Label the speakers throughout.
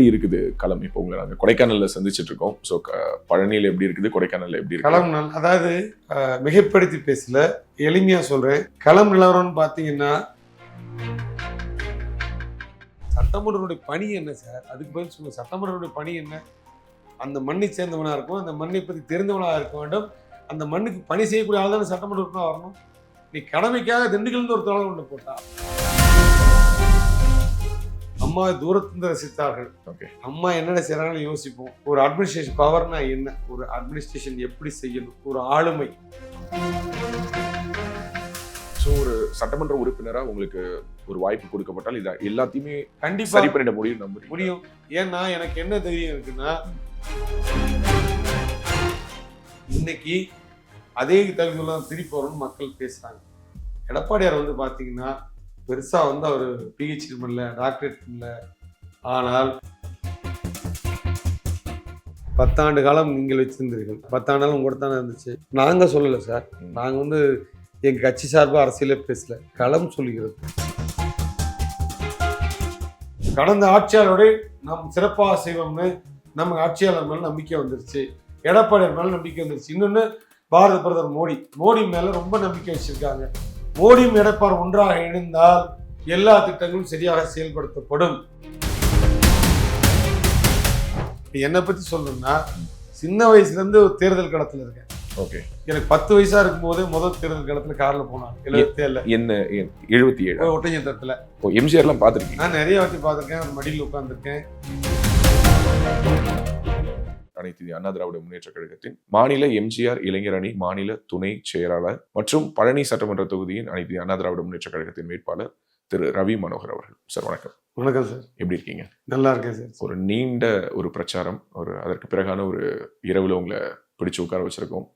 Speaker 1: எப்படி இருக்குது களம்? இப்போ உங்களை நாங்கள் கொடைக்கானல்ல சந்திச்சுட்டு இருக்கோம். ஸோ பழனியில் எப்படி இருக்குது, கொடைக்கானல்ல எப்படி இருக்கு?
Speaker 2: களம் அதாவது மிகைப்படுத்தி பேசல, எளிமையா சொல்றேன். களம் நிலவரம்னு பாத்தீங்கன்னா, சட்டமன்றனுடைய பணி என்ன சார்? அதுக்கு பதில் சொல்லுங்க. சட்டமன்றனுடைய பணி என்ன? அந்த மண்ணை சேர்ந்தவனா இருக்கும், அந்த மண்ணை பற்றி தெரிந்தவனாக இருக்க வேண்டும். அந்த மண்ணுக்கு பணி செய்யக்கூடிய ஆள் தானே சட்டமன்றத்துக்கு வரணும். நீ கடமைக்காக திண்டுக்கல்னு ஒரு தோழர் ஒன்று போட்டா, அம்மா தூரத்திலிருந்து ரசித்தார்கள். அம்மா என்னென்ன செய்யறாங்கன்னு யோசிப்போம். ஒரு அட்மினிஸ்ட்ரேஷன் பவர்னா என்ன, ஒரு அட்மினிஸ்ட்ரேஷன் எப்படி செய்யணும், ஒரு ஆளுமை.
Speaker 1: ஸோ ஒரு சட்டமன்ற உறுப்பினராக உங்களுக்கு ஒரு வாய்ப்பு கொடுக்கப்பட்டால் இதை எல்லாத்தையுமே
Speaker 2: கண்டிப்பா
Speaker 1: சரி பண்ணிட முடியும்.
Speaker 2: ஏன்னா எனக்கு என்ன தெரியும் இருக்குன்னா, இன்னைக்கு அதே தகுதியெல்லாம் திருப்பி வரும்னு மக்கள் பேசுறாங்க. எடப்பாடியார் வந்து பாத்தீங்கன்னா பெருசா வந்து அவர் பிஹெச்டி பண்ணல, டாக்டரேட் பண்ணல. ஆனால் 10 ஆண்டு காலம் நீங்கள் வச்சிருந்தீர்கள். 10 ஆண்டு காலம் உங்கள்கிட்ட தானே இருந்துச்சு. நாங்க சொல்லல சார், நாங்க வந்து எங்க கட்சி சார்பாக அரசியலே பேசல, களம் சொல்லுகிறது. கடந்த ஆட்சியாளரோட நாம் சிறப்பாக செய்வோம்னு நம்ம ஆட்சியாளர் மேல நம்பிக்கை வந்துருச்சு, எடப்பாடியார் மேல நம்பிக்கை வந்துருச்சு. இன்னொன்னு பாரத பிரதமர் மோடி மேல ரொம்ப நம்பிக்கை வச்சிருக்காங்க. மோடியும் எடப்பாடி ஒன்றாக இணைந்தால் எல்லா திட்டங்களும் சரியாக செயல்படுத்தப்படும். என்னை பத்தி சொல்லணும்னா, சின்ன வயசுல இருந்து ஒரு தேர்தல் களத்துல இருக்கேன்.
Speaker 1: ஓகே,
Speaker 2: எனக்கு 10 வயசா இருக்கும் போது முதல் தேர்தல் களத்துல கார்ல போனாங்க. 77
Speaker 1: என்ன 77
Speaker 2: ஒட்டஞ்சத்திரத்துல.
Speaker 1: எம்ஜிஆர்லாம் பார்த்துருக்கீங்க?
Speaker 2: நான் நிறைய வாட்டி பார்த்துருக்கேன், ஒரு மடியில் உட்கார்ந்துருக்கேன்.
Speaker 1: அனைத்து இந்திய அண்ணா திராவிட முன்னேற்ற கழகத்தின் மாநில எம்ஜிஆர் இளைஞர் அணி மாநில துணை செயலாளர் மற்றும் பழனி சட்டமன்ற தொகுதியின் அனைத்து இந்திய அண்ணா திராவிட முன்னேற்ற கழகத்தின் வேட்பாளர் திரு ரவி மனோகர் அவர்கள். சார் வணக்கம்.
Speaker 2: வணக்கம் சார்,
Speaker 1: எப்படி இருக்கீங்க?
Speaker 2: நல்லா இருக்கேன் சார்.
Speaker 1: ஒரு நீண்ட ஒரு பிரச்சாரம், அதற்கு பிறகான ஒரு இரவுல உங்களை பிடிச்சு உட்கார வச்சிருக்கோம்.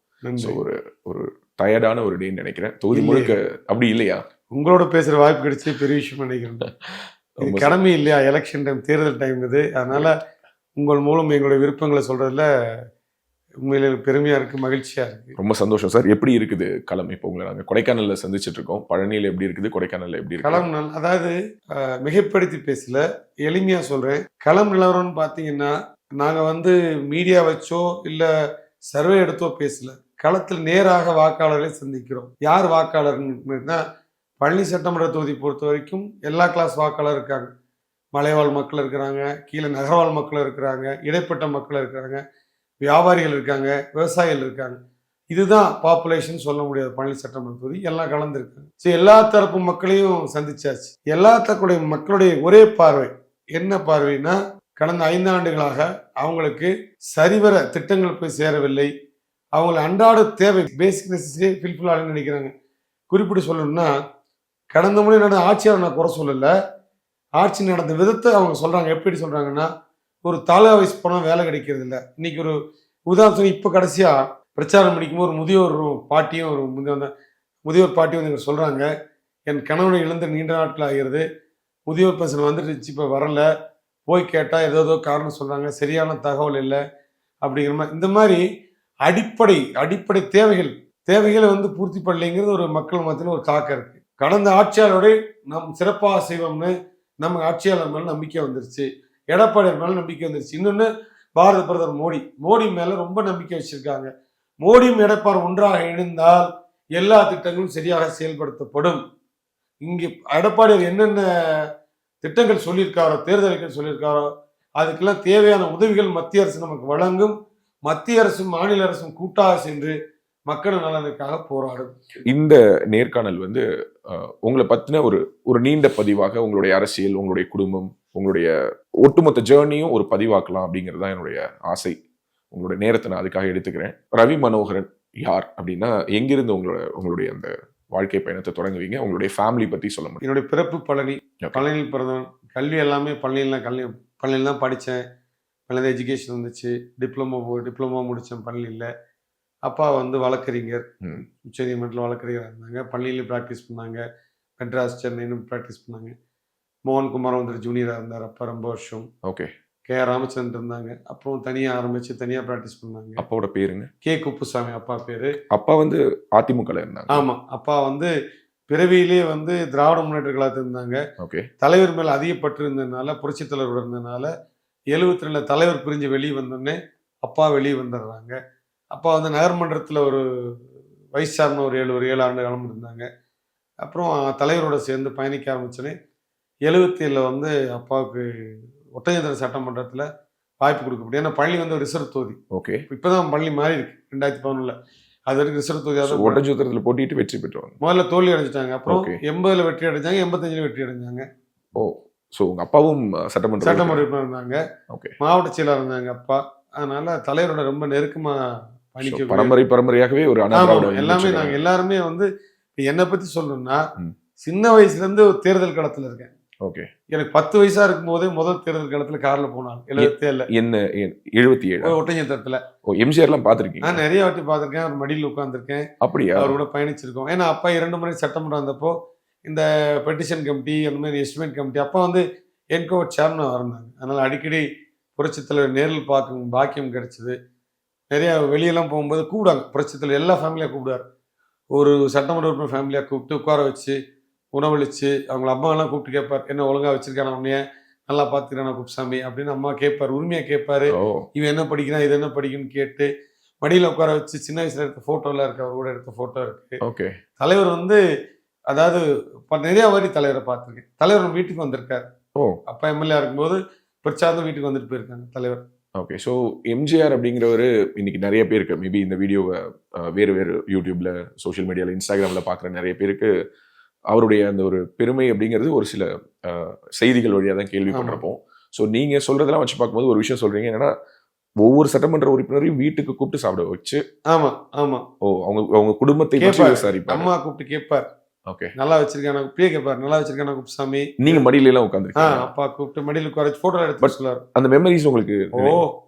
Speaker 1: ஒரு டயர்டான ஒரு டேன்னு நினைக்கிறேன். தொகுதி முழுக்க அப்படி இல்லையா?
Speaker 2: உங்களோட பேசுற வாய்ப்பு கிடைச்சி பெரிய விஷயம் நினைக்கிறேன். கடமை இல்லையா, எலெக்ஷன் டைம், தேர்தல் டைம் இது. அதனால உங்கள் மூலம் எங்களுடைய விருப்பங்களை சொல்றதுல உண்மையில பெருமையா இருக்கு, மகிழ்ச்சியா இருக்கு.
Speaker 1: ரொம்ப சந்தோஷம் சார். எப்படி இருக்குது களம்? இப்போ உங்களை நாங்கள் கொடைக்கானல்ல சந்திச்சுட்டு இருக்கோம். பழனியில எப்படி இருக்குது, கொடைக்கானல்ல எப்படி இருக்கு
Speaker 2: களம்? அதாவது மிகைப்படுத்தி பேசல, எளிமையா சொல்றேன். களம் நிலவரம்னு பாத்தீங்கன்னா, நாங்க வந்து மீடியா வச்சோ இல்ல சர்வே எடுத்தோ பேசல. களத்தில் நேராக வாக்காளர்களை சந்திக்கிறோம். யார் வாக்காளர்னா, பழனி சட்டமன்ற தொகுதி பொறுத்த வரைக்கும் எல்லா கிளாஸ் வாக்காளர் இருக்காங்க. மலைவாழ் மக்கள் இருக்கிறாங்க, கீழே நகர்வாழ் மக்கள் இருக்கிறாங்க, இடைப்பட்ட மக்கள் இருக்கிறாங்க, வியாபாரிகள் இருக்காங்க, விவசாயிகள் இருக்காங்க. இதுதான் பாப்புலேஷன் சொல்ல முடியாது. பழனி சட்டமன்ற தொகுதி எல்லாம் கலந்துருக்காங்க. சரி, எல்லா தரப்பு மக்களையும் சந்திச்சாச்சு. எல்லா தரப்புடைய மக்களுடைய ஒரே பார்வை என்ன பார்வைனா, கடந்த 5 ஆண்டுகளாக அவங்களுக்கு சரிவர திட்டங்கள் போய் சேரவில்லை. அவங்களை அன்றாட தேவை, பேசிக் நெசசிட்டி ஃபில்ஃபில் ஆகணும்னு நினைக்கிறாங்க. குறிப்பிட்டு சொல்லணும்னா, கடந்த முறை நடந்த ஆட்சியாளர் நான் குறை சொல்லலை, ஆட்சி நடந்த விதத்தை அவங்க சொல்றாங்க. எப்படி சொல்றாங்கன்னா, ஒரு தாலுகா வைஸ் போனால் வேலை கிடைக்கிறது இல்லை. இன்னைக்கு ஒரு உதாரணம், இப்போ கடைசியா பிரச்சாரம் முடிக்கும்போது ஒரு முதியோர் பாட்டியும் வந்து சொல்றாங்க, என் கணவனை இழந்து நீண்ட நாட்கள் ஆகிறது, முதியோர் பென்ஷன் வந்துடுச்சு, இப்போ வரல, போய் கேட்டால் ஏதோ காரணம் சொல்றாங்க, சரியான தகவல் இல்லை அப்படிங்கிற மாதிரி. இந்த மாதிரி அடிப்படை தேவைகளை வந்து பூர்த்தி பண்ணலைங்கிறது ஒரு மக்கள் மத்தியில் ஒரு தாக்கம் இருக்கு. கடந்த ஆட்சியாளரோட நாம் சிறப்பாக செய்வோம்னு நம்ம ஆட்சியாளர் மேல நம்பிக்கை வந்துருச்சு, எடப்பாடியார் மேல நம்பிக்கை வந்துருச்சு. இன்னொன்னு பாரத பிரதமர் மோடி மேல ரொம்ப நம்பிக்கை வச்சிருக்காங்க. மோடியும் எடப்பாடி ஒன்றாக இணைந்தால் எல்லா திட்டங்களும் சரியாக செயல்படுத்தப்படும். இங்கே எடப்பாடியார் என்னென்ன திட்டங்கள் சொல்லியிருக்காரோ, தேர்தலுக்கு சொல்லியிருக்காரோ, அதுக்கெல்லாம் தேவையான உதவிகள் மத்திய அரசு நமக்கு வழங்கும். மத்திய அரசும் மாநில அரசும் கூட்டாக சென்று மக்கள் நலனுக்காக போராடும்.
Speaker 1: இந்த நேர்காணல் வந்து உங்களை பத்தின ஒரு நீண்ட பதிவாக, உங்களுடைய அரசியல், உங்களுடைய குடும்பம், உங்களுடைய ஒட்டுமொத்த ஜேர்னியும் ஒரு பதிவாக்கலாம் அப்படிங்கிறது தான் என்னுடைய ஆசை. உங்களுடைய நேரத்தை நான் அதுக்காக எடுத்துக்கிறேன். ரவி மனோகரன் யார் அப்படின்னா, எங்கிருந்து உங்களுடைய அந்த வாழ்க்கை பயணத்தை தொடங்குவீங்க? உங்களுடைய ஃபேமிலி பத்தி சொல்ல முடியும்?
Speaker 2: என்னுடைய பிறப்பு பழனியில் பிறந்தவன். கல்வி எல்லாமே பழனியில் தான் படித்தேன். பழனியில் எஜுகேஷன் வந்துச்சு. டிப்ளமோ முடித்தேன் பழனியில். அப்பா வந்து வழக்கறிஞர், உச்சநீதிமன்றத்தில் வழக்கறிஞராக இருந்தாங்க. பள்ளியில் ப்ராக்டிஸ் பண்ணாங்க, மெட்ராஸ் சென்னைன்னு ப்ராக்டிஸ் பண்ணாங்க. மோகன்குமார் வந்து ஜூனியராக இருந்தார் அப்பா ரொம்ப வருஷம்.
Speaker 1: ஓகே.
Speaker 2: கே ராமச்சந்திரன் இருந்தாங்க. அப்புறம் தனியாக ஆரம்பிச்சு தனியாக ப்ராக்டிஸ் பண்ணாங்க.
Speaker 1: அப்பாவோட பேருங்க?
Speaker 2: கே குப்புசாமி அப்பா பேரு.
Speaker 1: அப்பா வந்து அதிமுகல இருந்தாங்க?
Speaker 2: ஆமாம், அப்பா வந்து பிறவியிலே வந்து திராவிட முன்னேற்ற கழகத்தில் இருந்தாங்க.
Speaker 1: ஓகே.
Speaker 2: தலைவர் மேல அதிக பற்று இருந்ததுனால, புரட்சி தலைவர் இருந்ததுனால 72 தலைவர் பிரிஞ்சு வெளியே வந்தோடனே அப்பா வெளியே வந்துடுறாங்க. அப்பா வந்து நகர்மன்றத்தில் ஒரு வைஸ் சேர்மன் ஒரு 7 ஆண்டு காலம் இருந்தாங்க. அப்புறம் தலைவரோட சேர்ந்து பயணிக்க ஆரம்பிச்சோன்னே 77 வந்து அப்பாவுக்கு ஒட்டஞ்சத்திரம் சட்டமன்றத்தில் வாய்ப்பு கொடுக்கப்படும். ஏன்னா பள்ளி வந்து ஒரு ரிசர்வ் தொகுதி.
Speaker 1: ஓகே.
Speaker 2: இப்போதான் பள்ளி மாறி இருக்கு 2011. அது வரைக்கும் ரிசர்வ் தொகுதியாக
Speaker 1: ஒட்டஞ்சத்திரத்தில் போட்டிட்டு வெற்றி பெற்றுவாங்க.
Speaker 2: முதல்ல தோல்வி அடைஞ்சிட்டாங்க. அப்புறம் 80ல் வெற்றி அடைஞ்சாங்க, 85 வெற்றி அடைஞ்சாங்க.
Speaker 1: ஓ, ஸோ உங்க அப்பாவும் சட்டமன்ற
Speaker 2: உறுப்பினர் இருந்தாங்க.
Speaker 1: ஓகே.
Speaker 2: மாவட்ட செயலாளர் இருந்தாங்க அப்பா. அதனால தலைவரோட ரொம்ப நெருக்கமா பயணிக்க
Speaker 1: பரம்பரையாகவே ஒரு
Speaker 2: எல்லாமே நாங்க எல்லாருமே வந்து என்னை பத்தி சொல்லணும்னா சின்ன வயசுல இருந்து ஒரு தேர்தல் களத்துல இருக்கேன்.
Speaker 1: ஓகே.
Speaker 2: எனக்கு 10 வயசா இருக்கும் போதே முதல் தேர்தல் களத்துல கார்ல போனாங்க 77.
Speaker 1: என்ன 77
Speaker 2: ஒட்டஞ்சத்திரத்துல.
Speaker 1: எம்ஜிஆர் எல்லாம் பாத்திருக்கீங்க?
Speaker 2: நான் நிறைய வாட்டி பாத்திருக்கேன். அவர் மடியில் உட்கார்ந்துருக்கேன்.
Speaker 1: அப்படியா?
Speaker 2: அவர் கூட பயணிச்சிருக்கோம். ஏன்னா அப்பா 2 முறை சட்டமன்றம் வந்தப்போ இந்த பெட்டிஷன் கமிட்டி அந்த மாதிரி எஸ்டிமேட் கமிட்டி அப்பா வந்து என்கோவர் சேர்மனா இருந்தாங்க. அதனால அடிக்கடி புரட்சித் தலைவர் நேரில் பார்க்கும் பாக்கியம் கிடைச்சது. நிறைய வெளியெல்லாம் போகும்போது கூப்பிடாங்க. புரட்சித் தலைவர் எல்லா ஃபேமிலியாக கூப்பிடுவார். ஒரு சட்டமன்ற உறுப்பினர் ஃபேமிலியாக கூப்பிட்டு உட்கார வச்சு உணவளிச்சு அவங்கள அம்மாவெல்லாம் கூப்பிட்டு கேட்பார், என்ன ஒழுங்கா வச்சிருக்கான உன்னைய, நல்லா பார்த்துக்கிறானா குப்சாமி அப்படின்னு அம்மா கேட்பார். உரிமையாக கேட்பாரு. இவன் என்ன படிக்கிறான், இது என்ன படிக்குன்னு கேட்டு மடியில் உட்கார வச்சு சின்ன வயசுல எடுத்த ஃபோட்டோலாம் இருக்கு. அவர் கூட எடுத்த ஃபோட்டோ இருக்கு.
Speaker 1: ஓகே.
Speaker 2: தலைவர் வந்து அதாவது நிறைய வாரி தலைவரை பார்த்துருக்கேன். தலைவர் வீட்டுக்கு வந்திருக்காரு. அப்பா எம்எல்ஏ இருக்கும்போது பிரச்சாரம் வீட்டுக்கு வந்துட்டு போயிருக்காங்க தலைவர்.
Speaker 1: ஓகே. ஸோ எம்ஜிஆர் அப்படிங்கிறவர் இன்னைக்கு நிறைய பேருக்கு மேபி இந்த வீடியோவை வேறு யூடியூப்ல சோஷியல் மீடியாவில் இன்ஸ்டாகிராம்ல பார்க்குற நிறைய பேருக்கு அவருடைய அந்த ஒரு பெருமை அப்படிங்கிறது ஒரு சில செய்திகள் வழியாக தான் கேள்விப்பட்டிருப்போம். ஸோ நீங்க சொல்றதெல்லாம் வச்சு பார்க்கும்போது ஒரு விஷயம் சொல்றீங்க என்னன்னா ஒவ்வொரு சட்டமன்ற உறுப்பினரையும் வீட்டுக்கு கூப்பிட்டு சாப்பிட வச்சு.
Speaker 2: ஆமா ஆமா.
Speaker 1: அவங்க குடும்பத்தை பற்றி விசாரிப்பார்.
Speaker 2: அம்மா கூப்பிட்டு கேட்பார்.
Speaker 1: ஓகே.
Speaker 2: நல்லா வச்சிருக்கான பிரியா கேட்பார், நல்லா வச்சிருக்கான குப்சாமி.
Speaker 1: நீங்க மடியில எல்லாம் உட்காந்துருக்கீங்க.
Speaker 2: அப்பா கூப்பிட்டு மடியில உட்கார வச்சு போட்டோ எடுத்து சொல்லுவார்.
Speaker 1: அந்த மெமரிஸ் உங்களுக்கு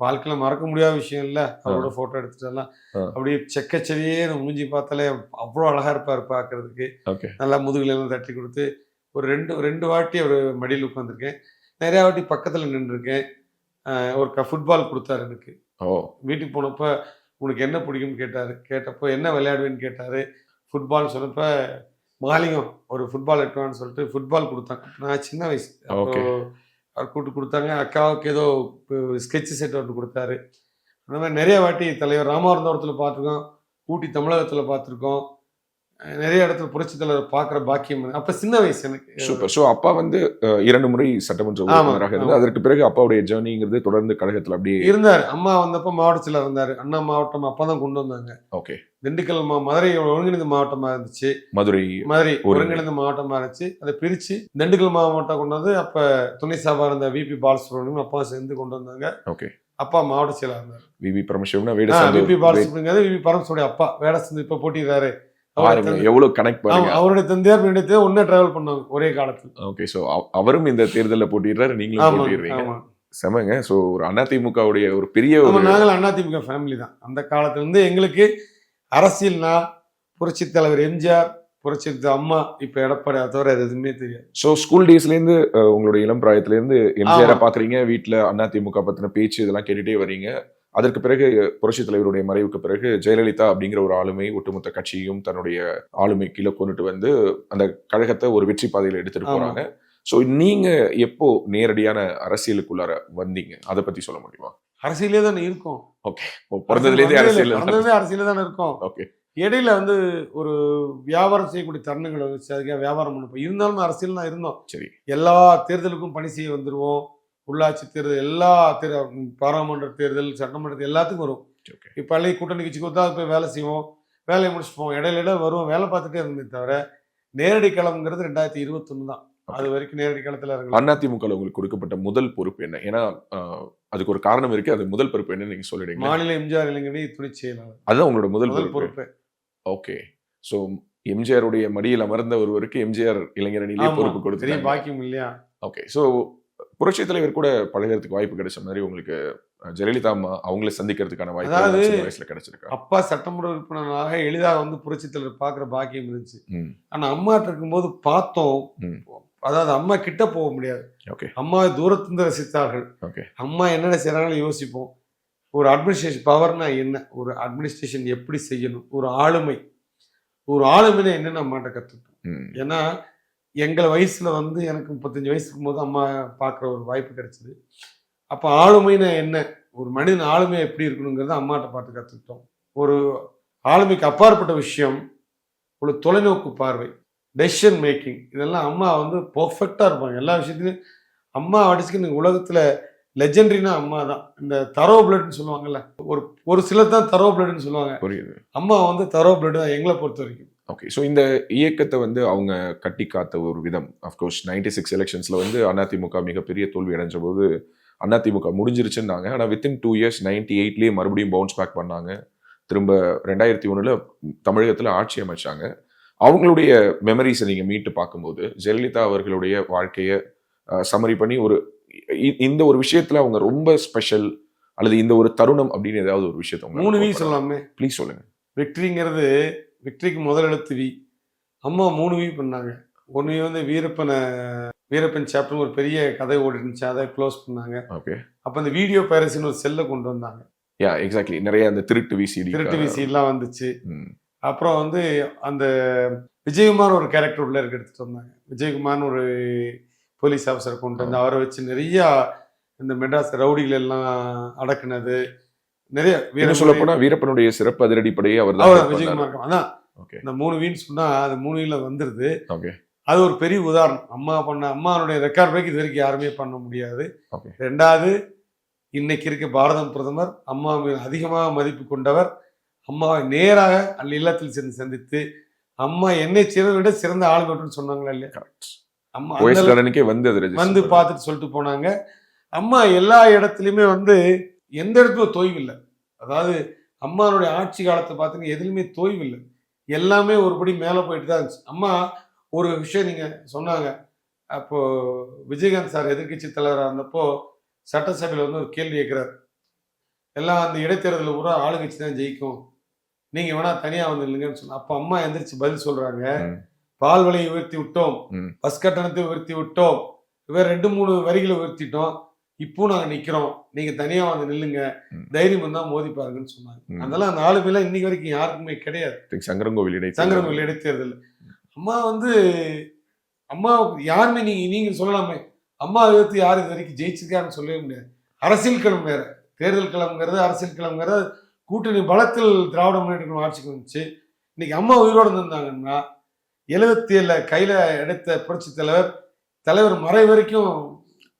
Speaker 2: வாழ்க்கையில மறக்க முடியாத விஷயம் இல்ல. அவரோட போட்டோ எடுத்துட்டு எல்லாம் அப்படியே செக்கச்செடியே மூஞ்சி பார்த்தாலே அவ்வளவு அழகா இருப்பாரு பாக்குறதுக்கு. நல்லா முதுகுல எல்லாம் தட்டி கொடுத்து ஒரு ரெண்டு வாட்டி ஒரு மடியில் உட்காந்துருக்கேன். நிறைய வாட்டி பக்கத்துல நின்றுருக்கேன். ஒரு ஃபுட்பால் கொடுத்தாரு எனக்கு. வீட்டுக்கு போனப்ப உனக்கு என்ன பிடிக்கும்னு கேட்டாரு. கேட்டப்போ என்ன விளையாடுவேன்னு கேட்டாரு. ஃபுட்பால் சொன்னப்ப மாலிங்கம் ஒரு ஃபுட்பால் எட்டுவான்னு சொல்லிட்டு ஃபுட்பால் கொடுத்தாங்க. நான் சின்ன வயசு. அவர் கூப்பிட்டு கொடுத்தாங்க. அக்காவுக்கு ஏதோ ஸ்கெட்ச் செட் ஒன்று கொடுத்தாரு. அந்த மாதிரி நிறைய வாட்டி தலைவர் ராமநாதபுரத்தில் பார்த்துருக்கோம், ஊட்டி தமிழகத்தில் பார்த்துருக்கோம். நிறைய இடத்துல புரட்சி தலைவர் பார்க்குற பாக்கியம். அப்ப சின்ன வயசு எனக்கு.
Speaker 1: சூப்பர். ஸோ அப்பா வந்து 2 முறை சட்டமன்ற உறுப்பினராக இருந்தார். அதற்கு பிறகு அப்பாவுடைய ஜேர்னிங்கிறது தொடர்ந்து கழகத்தில் அப்படியே இருந்தார்.
Speaker 2: அம்மா வந்தப்போ மாவட்ட செயலர் இருந்தார். அண்ணா மாவட்டம் அப்பா தான் கொண்டு வந்தாங்க.
Speaker 1: ஓகே.
Speaker 2: திண்டுக்கல் மதுரை ஒருங்கிணைந்த மாவட்டமா இருந்துச்சு. மதுரை ஒருங்கிணைந்த மாவட்டமா இருந்துச்சு. அதை பிரிச்சு திண்டுக்கல் மாவட்டம் கொண்டு வந்து அப்ப துணை சபா இருந்த விபி பாலசுப்ரமணியம் அப்பா சேர்ந்து கொண்டு வந்தாங்க.
Speaker 1: ஓகே.
Speaker 2: அப்பா மாவட்ட செயலர் இருந்தார்.
Speaker 1: விபி பரமசிவம்னா
Speaker 2: விபி பாலசுப்ரமணியம் விபி பரமசிவனுடைய அப்பா வேடசந்து இப்ப போட்டிடுறாரு.
Speaker 1: எவ்வளவு கனெக்ட் பண்ணுங்க.
Speaker 2: அவருடைய தந்தையார் என்னுடைய ஒண்ணே டிராவல் பண்ணாங்க ஒரே காலத்துல.
Speaker 1: ஓகே. சோ அவரும் இந்த தேர்தலில் போட்டிடுறாரு, நீங்களும் போட்டிடுறீங்க. செமங்க. சோ ஒரு அதிமுகவுடைய ஒரு பெரிய
Speaker 2: நாங்கள் அதிமுக ஃபேமிலி தான். அந்த காலத்துல இருந்து எங்களுக்கு அரசியல்னா புரட்சி தலைவர் எம்ஜிஆர், புரட்சி அம்மா, இப்ப எடப்பாடி, தவிர எதுவுமே தெரியாது.
Speaker 1: சோ ஸ்கூல் டேஸ்ல இருந்து உங்களுடைய இளம் பிராயத்துல இருந்து எம்ஜிஆர் பாக்குறீங்க, வீட்டுல அதிமுக பத்தின பேச்சு இதெல்லாம் கேட்டுட்டே வரீங்க. அதற்கு பிறகு புரட்சி தலைவருடைய மறைவுக்கு பிறகு ஜெயலலிதா அப்படிங்கிற ஒரு ஆளுமை ஒட்டுமொத்த கட்சியும் தன்னுடைய ஆளுமை கீழே கொண்டுட்டு வந்து அந்த கழகத்தை ஒரு வெற்றி பாதையில எடுத்துட்டு போறாங்க. சோ நீங்க எப்போ நேரடியான அரசியலுக்குள்ளார வந்தீங்க, அதை பத்தி சொல்ல முடியுமா?
Speaker 2: அரசியலே தானே இருக்கும்.
Speaker 1: ஓகே. பிறந்ததுலேருந்தே
Speaker 2: அரசியலே தானே இருக்கும்.
Speaker 1: ஓகே.
Speaker 2: இடையில வந்து ஒரு வியாபாரம் செய்யக்கூடிய தருணங்கள் வந்துச்சு. அதுக்காக வியாபாரம் பண்ணப்போ இருந்தாலும் அரசியல் தான் இருந்தோம். சரி. எல்லா தேர்தலுக்கும் பணி செய்ய வந்துருவோம். உள்ளாட்சி தேர்தல், எல்லா பாராளுமன்ற தேர்தல், சட்டமன்ற எல்லாத்துக்கும் வரும். இப்போ பள்ளி கூட்டணி கட்சி கொடுத்தா போய் வேலை செய்வோம், வேலையை முடிச்சுப்போம். இடையில வருவோம், வேலை பார்த்துட்டே இருந்தே தவிர நேரடி களம்ங்கிறது 2021 தான். அது வரைக்கும் நேரடி களத்துல இருக்கு.
Speaker 1: அதிமுக உங்களுக்கு கொடுக்கப்பட்ட முதல் பொறுப்பு என்ன? ஏன்னா அதுக்கு ஒரு காரணம் இருக்கு. அது முதல் பொறுப்பு என்ன நீங்க சொல்லிடுங்க.
Speaker 2: மாநில எம்ஜிஆர் இளைஞரணி துணை செயலாளர்.
Speaker 1: அதுதான் உங்களோட முதல் பொறுப்பு. ஓகே. ஸோ எம்ஜிஆருடைய மடியில் அமர்ந்த ஒருவருக்கு எம்ஜிஆர் இளைஞரணியிலே பொறுப்பு கொடுத்து
Speaker 2: பாக்கியம் இல்லையா?
Speaker 1: ஓகே. ஸோ புரட்சி தலைவர் கூட பழகிறதுக்கு வாய்ப்பு கிடைச்ச மாதிரி உங்களுக்கு ஜெயலலிதா அம்மா அவங்கள சந்திக்கிறதுக்கான வாய்ப்பு வயசுல கிடைச்சிருக்கு.
Speaker 2: அப்பா சட்டமன்ற உறுப்பினராக எளிதாக வந்து புரட்சி தலைவர் பார்க்குற பாக்கியம் இருந்துச்சு. ஆனா அம்மாட்ட இருக்கும்போது பார்த்தோம். அதாவது அம்மா கிட்ட போக முடியாது. அம்மா தூரத்திலிருந்து ரசித்தார்கள். அம்மா என்னென்ன செய்யறாங்கன்னு யோசிப்போம். ஒரு அட்மினிஸ்ட்ரேஷன் பவர்னா என்ன, ஒரு அட்மினிஸ்ட்ரேஷன் எப்படி செய்யணும், ஒரு ஆளுமைனா என்னன்னு அம்மாட்ட கற்றுட்டோம். ஏன்னா எங்களை வயசுல வந்து எனக்கு 35 வயசு இருக்கும்போது அம்மா பார்க்குற ஒரு வாய்ப்பு கிடைச்சிது. அப்போ ஆளுமைன்னா என்ன, ஒரு மனிதன் ஆளுமை எப்படி இருக்கணுங்கிறத அம்மாட்ட பார்த்து கற்றுக்கிட்டோம். ஒரு ஆளுமைக்கு அப்பாற்பட்ட விஷயம் ஒரு தொலைநோக்கு பார்வை, டெசிஷன் மேக்கிங், இதெல்லாம் அம்மா வந்து பர்ஃபெக்டாக இருப்பாங்க எல்லா விஷயத்துலையும். அம்மா அடிச்சுக்கு நீங்கள் உலகத்தில் லெஜெண்டரினா அம்மா தான். இந்த தரோ பிளட்னு சொல்லுவாங்கல்ல, ஒரு ஒரு சிலர் தான் தரோ பிளட்னு சொல்லுவாங்க.
Speaker 1: புரியுது.
Speaker 2: அம்மா வந்து தரோ பிளட் தான் எங்களை பொறுத்த வரைக்கும்.
Speaker 1: ஓகே. ஸோ இந்த இயக்கத்தை வந்து அவங்க கட்டி காத்த ஒரு விதம், அஃப்கோர்ஸ் 96 எலெக்ஷன்ஸில் வந்து அதிமுக மிகப்பெரிய தோல்வி அடைஞ்ச போது அதிமுக முடிஞ்சிருச்சுன்னாங்க. ஆனால் வித்தின் 2 இயர்ஸ் 98லேயே மறுபடியும் பவுன்ஸ் பேக் பண்ணாங்க. திரும்ப 2001 தமிழகத்தில் ஆட்சி அமைச்சாங்க. அவங்களுடைய மெமரிஸை நீங்கள் மீட்டு பார்க்கும்போது ஜெயலலிதா அவர்களுடைய வாழ்க்கையை சம்மரி பண்ணி இந்த ஒரு விஷயத்துல அவங்க ரொம்ப ஸ்பெஷல் அல்லது இந்த ஒரு தருணம் அப்படின்னு ஏதாவது ஒரு விஷயத்த
Speaker 2: 3 வி சொல்லலாமே.
Speaker 1: ப்ளீஸ் சொல்லுங்க.
Speaker 2: விக்டரிங்கிறது, விக்டரிக்கு முதல் எழுத்து வி. அம்மா 3 வி பண்ணாங்க. 1 வி வந்து வீரப்பன் சாப்டர் ஒரு பெரிய கதை ஓடி இருந்துச்சு, அதை க்ளோஸ் பண்ணாங்க.
Speaker 1: ஓகே.
Speaker 2: அப்போ அந்த வீடியோ பைரசின்னு ஒரு செல்லை கொண்டு வந்தாங்க.
Speaker 1: Yeah exactly. நிறைய அந்த திருட்டு
Speaker 2: விசிலாம் வந்துச்சு. அப்புறம் வந்து அந்த விஜயகுமார் ஒரு கேரக்டர் உள்ள எடுத்துட்டு வந்தாங்க. விஜயகுமார்னு ஒரு போலீஸ் ஆஃபீஸர் கொண்டு வந்து அவரை வச்சு நிறைய இந்த மெட்ராஸ் ரவுடிகள் எல்லாம் அடக்குனது, நிறைய
Speaker 1: சொல்ல போனா வீரப்பனுடைய சிறப்பு அதிரடிப்படையே அவர்
Speaker 2: விஜயகுமார். அதான் இந்த 3 வீன்னு சொன்னா அது 3 வீல வந்துருது. அது ஒரு பெரிய உதாரணம். அம்மாவுடைய ரெக்கார்ட் பிரேக் இது வரைக்கும் யாருமே பண்ண முடியாது. 2வது, இன்னைக்கு இருக்க பாரதம் பிரதமர் அம்மா அதிகமாக மதிப்பு கொண்டவர். அம்மாவை நேராக அந்த இல்லத்தில் சென்று சந்தித்து அம்மா என்னை சிறந்த விட சிறந்த ஆளுநர்னு சொன்னாங்களா இல்லையா? அம்மா வந்து பார்த்துட்டு சொல்லிட்டு போனாங்க. அம்மா எல்லா இடத்துலையுமே வந்து எந்த இடத்துலையும் தொய்வு இல்லை. அதாவது அம்மாவுடைய ஆட்சி காலத்தை பார்த்தீங்கன்னா எதுலையுமே தொய்வு இல்லை. எல்லாமே ஒருபடி மேலே போயிட்டு தான் இருந்துச்சு. அம்மா ஒரு விஷயம் நீங்க சொன்னாங்க. அப்போ விஜயகாந்த் சார் எதிர்கட்சி தலைவராக இருந்தப்போ சட்டசபையில் வந்து ஒரு கேள்வி கேட்கிறார். எல்லாம் அந்த இடைத்தேர்தலில் பூரா ஆளுங்கட்சி தான் ஜெயிக்கும், நீங்க வேணா தனியா வந்து இல்லைங்கன்னு சொன்ன. அப்ப அம்மா எந்திரிச்சு பதில் சொல்றாங்க, பால் விலையை உயர்த்தி விட்டோம், பஸ் கட்டணத்தை உயர்த்தி விட்டோம், வேற 2-3 வரிகளை உயர்த்திட்டோம், இப்போ நாங்க நிக்கிறோம், நீங்க தனியா வந்து நில்லுங்க, தைரியம் இருந்தா மோதி பாருங்கன்னு சொன்னாங்க. அதெல்லாம் அந்த ஆளுமையெல்லாம் இன்னைக்கு வரைக்கும் யாருக்குமே கிடையாது. சங்கரங்கோவில் இடைத்தேர்தல் அம்மா வந்து அம்மாவுக்கு யாருமே நீங்க சொல்லலாமே, அம்மா எதிர்த்து யார் இது வரைக்கும் ஜெயிச்சிருக்காருன்னு சொல்லவே முடியாது. அரசியல் களம் வேற, தேர்தல் களம்ங்கிறது அரசியல் களம்ங்கிறது கூட்டணி பலத்தில் திராவிட முன்னேற்ற ஆட்சிக்கு வந்துச்சு. இன்னைக்கு அம்மா உயிரோடு இருந்தாங்கன்னா 77 கையில எடுத்த புரட்சி தலைவர் மறை வரைக்கும்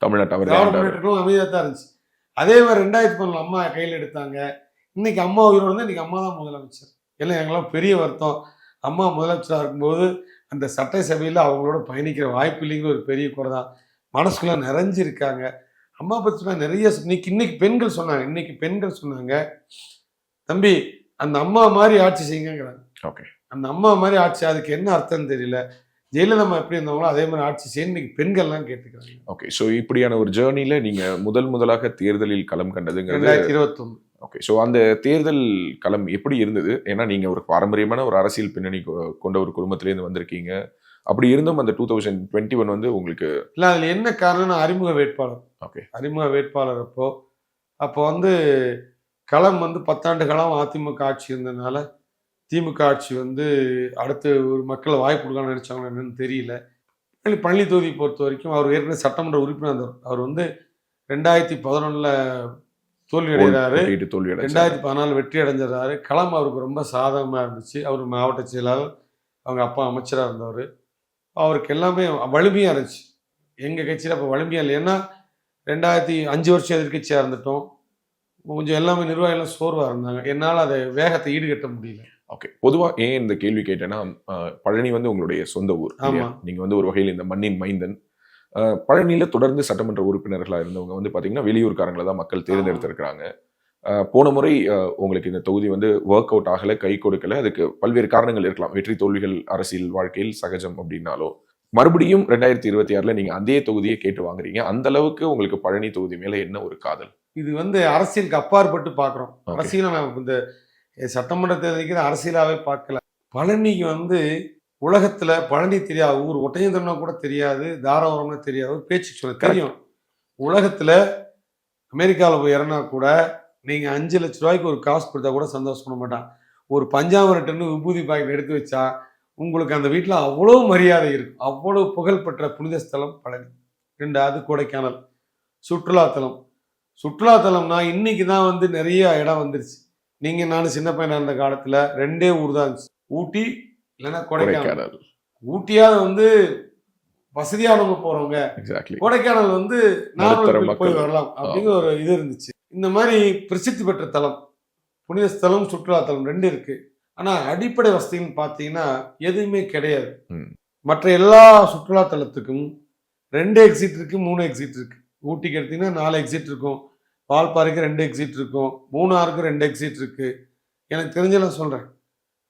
Speaker 2: திராவிட முன்னேற்றம் அமைதியாக தான் இருந்துச்சு. அதே மாதிரி 2010 அம்மா கையில் எடுத்தாங்க. இன்னைக்கு அம்மா உயிரோடு இருந்தால் இன்னைக்கு அம்மா தான் முதலமைச்சர். எல்லாம் எங்கெல்லாம் பெரிய வருத்தம். அம்மா முதலமைச்சராக இருக்கும்போது அந்த சட்டசபையில் அவங்களோட பயணிக்கிற வாய்ப்பு இல்லைங்கிற ஒரு பெரிய குறை தான். மனசுக்குள்ள நிறைஞ்சிருக்காங்க. அம்மா பற்றி சொன்னா நிறைய இன்னைக்கு பெண்கள் சொன்னாங்க, தம்பி அந்த அம்மா மாதிரி ஆட்சி செய்யுங்கிறாங்க.
Speaker 1: ஓகே.
Speaker 2: அந்த அம்மா மாதிரி ஆட்சி, அதுக்கு என்ன அர்த்தம்னு தெரியல. ஜெயலலிதா எப்படி இருந்தவங்களோ அதே மாதிரி ஆட்சி செய்ய இன்னைக்கு பெண்கள்லாம் கேட்டுக்கிறாங்க.
Speaker 1: ஓகே. ஸோ இப்படியான ஒரு ஜேர்னில நீங்க முதலாக தேர்தலில் களம் கண்டதுங்கிறது
Speaker 2: 2021.
Speaker 1: ஓகே. ஸோ அந்த தேர்தல் களம் எப்படி இருந்தது? ஏன்னா நீங்க ஒரு பாரம்பரியமான ஒரு அரசியல் பின்னணி கொண்ட ஒரு குடும்பத்திலேருந்து வந்திருக்கீங்க. அப்படி இருந்தும் அந்த 2021 வந்து உங்களுக்கு
Speaker 2: இல்லை, அதில் என்ன காரணம்னா அறிமுக வேட்பாளர்.
Speaker 1: ஓகே.
Speaker 2: அறிமுக வேட்பாளர் அப்போ வந்து களம் வந்து 10 ஆண்டு காலம் அதிமுக ஆட்சி இருந்ததுனால திமுக ஆட்சி வந்து அடுத்து ஒரு மக்களை வாய்ப்பு கொடுக்கணும்னு நினைச்சாங்களோ என்னன்னு தெரியல. பழனி தொகுதி பொறுத்த வரைக்கும் அவர் ஏற்கனவே சட்டமன்ற உறுப்பினர் இருந்தார். அவர் வந்து 2011 தோல்வி அடைகிறாரு, 2014 வெற்றி அடைஞ்சிடறாரு. களம் அவருக்கு ரொம்ப சாதகமாக இருந்துச்சு. அவர் மாவட்ட செயலாளர், அவங்க அப்பா அமைச்சராக இருந்தவர். அவருக்கு எல்லாமே வலிமையாக இருந்துச்சு. எங்கள் கட்சியில் அப்போ வலிமையாக இல்லை. ஏன்னா 2005 வருஷம் எதிர்கட்சியாக இருந்துட்டோம். கொஞ்சம் எல்லாமே நிர்வாகிகளும் சோர்வாக இருந்தாங்க. என்னால் அதை வேகத்தை ஈடுகட்ட முடியல.
Speaker 1: ஓகே. பொதுவாக ஏன் இந்த கேள்வி கேட்டேன்னா, பழனி வந்து உங்களுடைய சொந்த ஊர். நீங்கள் வந்து ஒரு வகையில் இந்த மண்ணின் மைந்தன். பழனியில் தொடர்ந்து சட்டமன்ற உறுப்பினர்களாக இருந்தவங்க வந்து பார்த்தீங்கன்னா வெளியூர்காரங்களை தான் மக்கள் தேர்ந்தெடுத்திருக்கிறாங்க. போன முறை உங்களுக்கு இந்த தொகுதி வந்து ஒர்க் அவுட் ஆகலை, கை கொடுக்கலை. அதுக்கு பல்வேறு காரணங்கள் இருக்கலாம். வெற்றி தோல்விகள் அரசியல் வாழ்க்கையில் சகஜம் அப்படின்னாலும் மறுபடியும் 2026 நீங்கள் அதே தொகுதியை கேட்டு வாங்குறீங்க. அந்த அளவுக்கு உங்களுக்கு பழனி தொகுதி மேலே என்ன ஒரு காதல்?
Speaker 2: இது வந்து அரசியலுக்கு அப்பாற்பட்டு பார்க்குறோம். அரசியலை நான் இந்த சட்டமன்ற தேர்தலுக்கு அரசியலாகவே பார்க்கல. பழனிக்கு வந்து உலகத்தில் பழனி தெரியாது ஊர், ஒட்டஞ்சந்திரனா கூட தெரியாது, தாராபுரம்னா தெரியாது, பேச்சு சொல்ல தெரியும். உலகத்தில் அமெரிக்காவில் போய் இறனா கூட நீங்கள் 5 லட்ச ரூபாய்க்கு ஒரு காசு கொடுத்தா கூட சந்தோஷப்பட மாட்டான். ஒரு பஞ்சாமிரம் டன்னு விபூதி பாக்கெட் எடுத்து வச்சா உங்களுக்கு அந்த வீட்டில் அவ்வளோ மரியாதை இருக்கும். அவ்வளோ புகழ்பெற்ற புனித ஸ்தலம் பழனி. 2வது கொடைக்கானல் சுற்றுலாத்தலம். சுற்றுலாத்தலம்னா இன்னைக்கு தான் வந்து நிறைய இடம் வந்துருச்சு. நீங்க நானும் சின்ன பையனா இருந்த காலத்துல 2 ஊர் தான் இருந்துச்சு. ஊட்டி இல்லைன்னா கொடைக்கானல்.
Speaker 1: கொடைக்கானல்.
Speaker 2: ஊட்டியாவது வந்து வசதியானவங்க போறவங்க,
Speaker 1: எக்ஸாக்ட்லி.
Speaker 2: கொடைக்கானல் வந்து
Speaker 1: நடுத்தர
Speaker 2: நார்மல்
Speaker 1: மக்கள்.
Speaker 2: போய் வரலாம் அப்படிங்கிற ஒரு இது இருந்துச்சு. இந்த மாதிரி பிரசித்தி பெற்ற தலம், புனித ஸ்தலம், சுற்றுலாத்தலம் 2 இருக்கு. ஆனா அடிப்படை வசதின்னு பார்த்தீங்கன்னா எதுவுமே கிடையாது.
Speaker 1: ம்.
Speaker 2: மற்ற எல்லா சுற்றுலாத்தலத்துக்கும் 2 எக்ஸிட் இருக்கு, 3 எக்ஸிட் இருக்கு. ஊட்டிக்கு எடுத்தீங்கன்னா 4 எக்ஸிட் இருக்கும், வால்பாறைக்கு 2 எக்ஸிட் இருக்கும், மூணாருக்கு 2 எக்ஸிட் இருக்கு. எனக்கு தெரிஞ்செல்லாம் சொல்றேன்.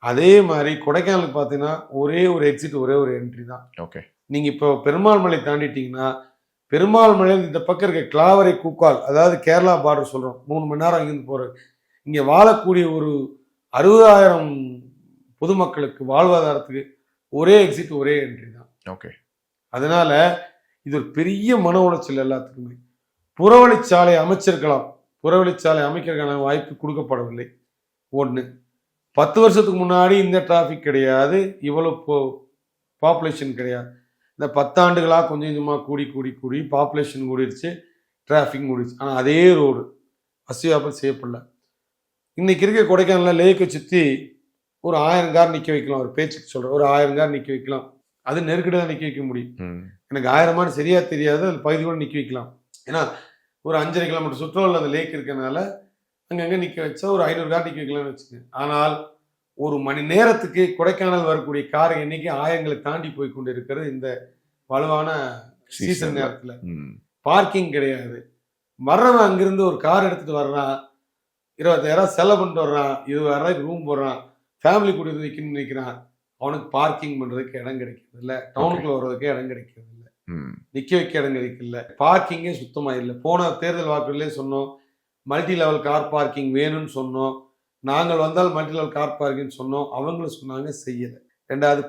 Speaker 2: அதே மாதிரி கொடைக்கானலுக்கு பார்த்தீங்கன்னா ஒரே ஒரு எக்ஸிட், ஒரே ஒரு என்ட்ரி தான்.
Speaker 1: ஓகே.
Speaker 2: நீங்க இப்போ பெருமாள் மலை தாண்டிட்டீங்கன்னா, பெருமாள் மலை இந்த பக்கம் இருக்க கிளாவரை கூக்கால், அதாவது கேரளா பார்டர் சொல்றோம், 3 மணி நேரம் அங்கிருந்து போறது. இங்க வாழக்கூடிய ஒரு 60,000 பொதுமக்களுக்கு வாழ்வாதாரத்துக்கு ஒரே எக்ஸிட், ஒரே என்ட்ரி தான்.
Speaker 1: ஓகே.
Speaker 2: அதனால இது ஒரு பெரிய மன உளைச்சல் எல்லாத்துக்குமே. புறவழிச்சாலை அமைச்சிருக்கலாம், புறவழிச்சாலை அமைக்கிறதுக்கான வாய்ப்பு கொடுக்கப்படவில்லை. ஒன்று, 10 வருஷத்துக்கு முன்னாடி இந்த டிராஃபிக் கிடையாது, இவ்வளவு பாப்புலேஷன் கிடையாது. இந்த 10 ஆண்டுகளாக கொஞ்சம் கொஞ்சமாக கூடி பாப்புலேஷன் கூடிருச்சு, டிராஃபிக் கூடிருச்சு. ஆனால் அதே ரோடு வசதியாப்பல் செய்யப்படல. இன்னைக்கு இருக்க கொடைக்கானலில் லேக்கை சுற்றி ஒரு 1000 கார் நிற்க வைக்கலாம். ஒரு பேச்சுக்கு சொல்கிறேன், ஒரு 1000 கார் நிற்க வைக்கலாம். அது நெருக்கடி தான் நிற்க வைக்க முடியும். எனக்கு 1000 சரியா தெரியாது, அது பகுதி கூட நிற்க வைக்கலாம். ஏன்னா ஒரு 5.5 கிலோமீட்டர் சுற்றுலாவில் அந்த லேக் இருக்கனால அங்கங்கே நிற்க வச்சா ஒரு 500 கார் நிற்க வைக்கலாம்னு வச்சுக்கோங்க. ஆனால் ஒரு மணி நேரத்துக்கு கொடைக்கானல் வரக்கூடிய கார் எண்ணிக்கை 1000ங்களை தாண்டி போய் கொண்டு இருக்கிறது இந்த வலுவான சீசன் நேரத்தில். பார்க்கிங் கிடையாது. வர்றவன் அங்கிருந்து ஒரு கார் எடுத்துட்டு வர்றான், 20,000 செலவு பண்ணிட்டு வர்றான், 20,000 ரூம் போடுறான், ஃபேமிலி கூட நிற்கணும்னு நினைக்கிறான். அவனுக்கு பார்க்கிங் பண்றதுக்கு இடம் கிடைக்கிறது இல்லை, டவுனுக்குள்ள வர்றதுக்கு இடம் கிடைக்கிறது இல்லை, நிக்க வைக்க இடம் கிடைக்கல, பார்க்கிங்கே சுத்தமா இல்லை. போன தேர்தல் வாக்குகளே சொன்னோம், மல்டி லெவல் கார் பார்க்கிங் வேணும்னு சொன்னோம். நாங்கள் வந்தால் மல்டி லெவல் கார் பார்க்கிங் சொன்னோம், அவங்களும் சொன்னாங்க, செய்யலை. 2வது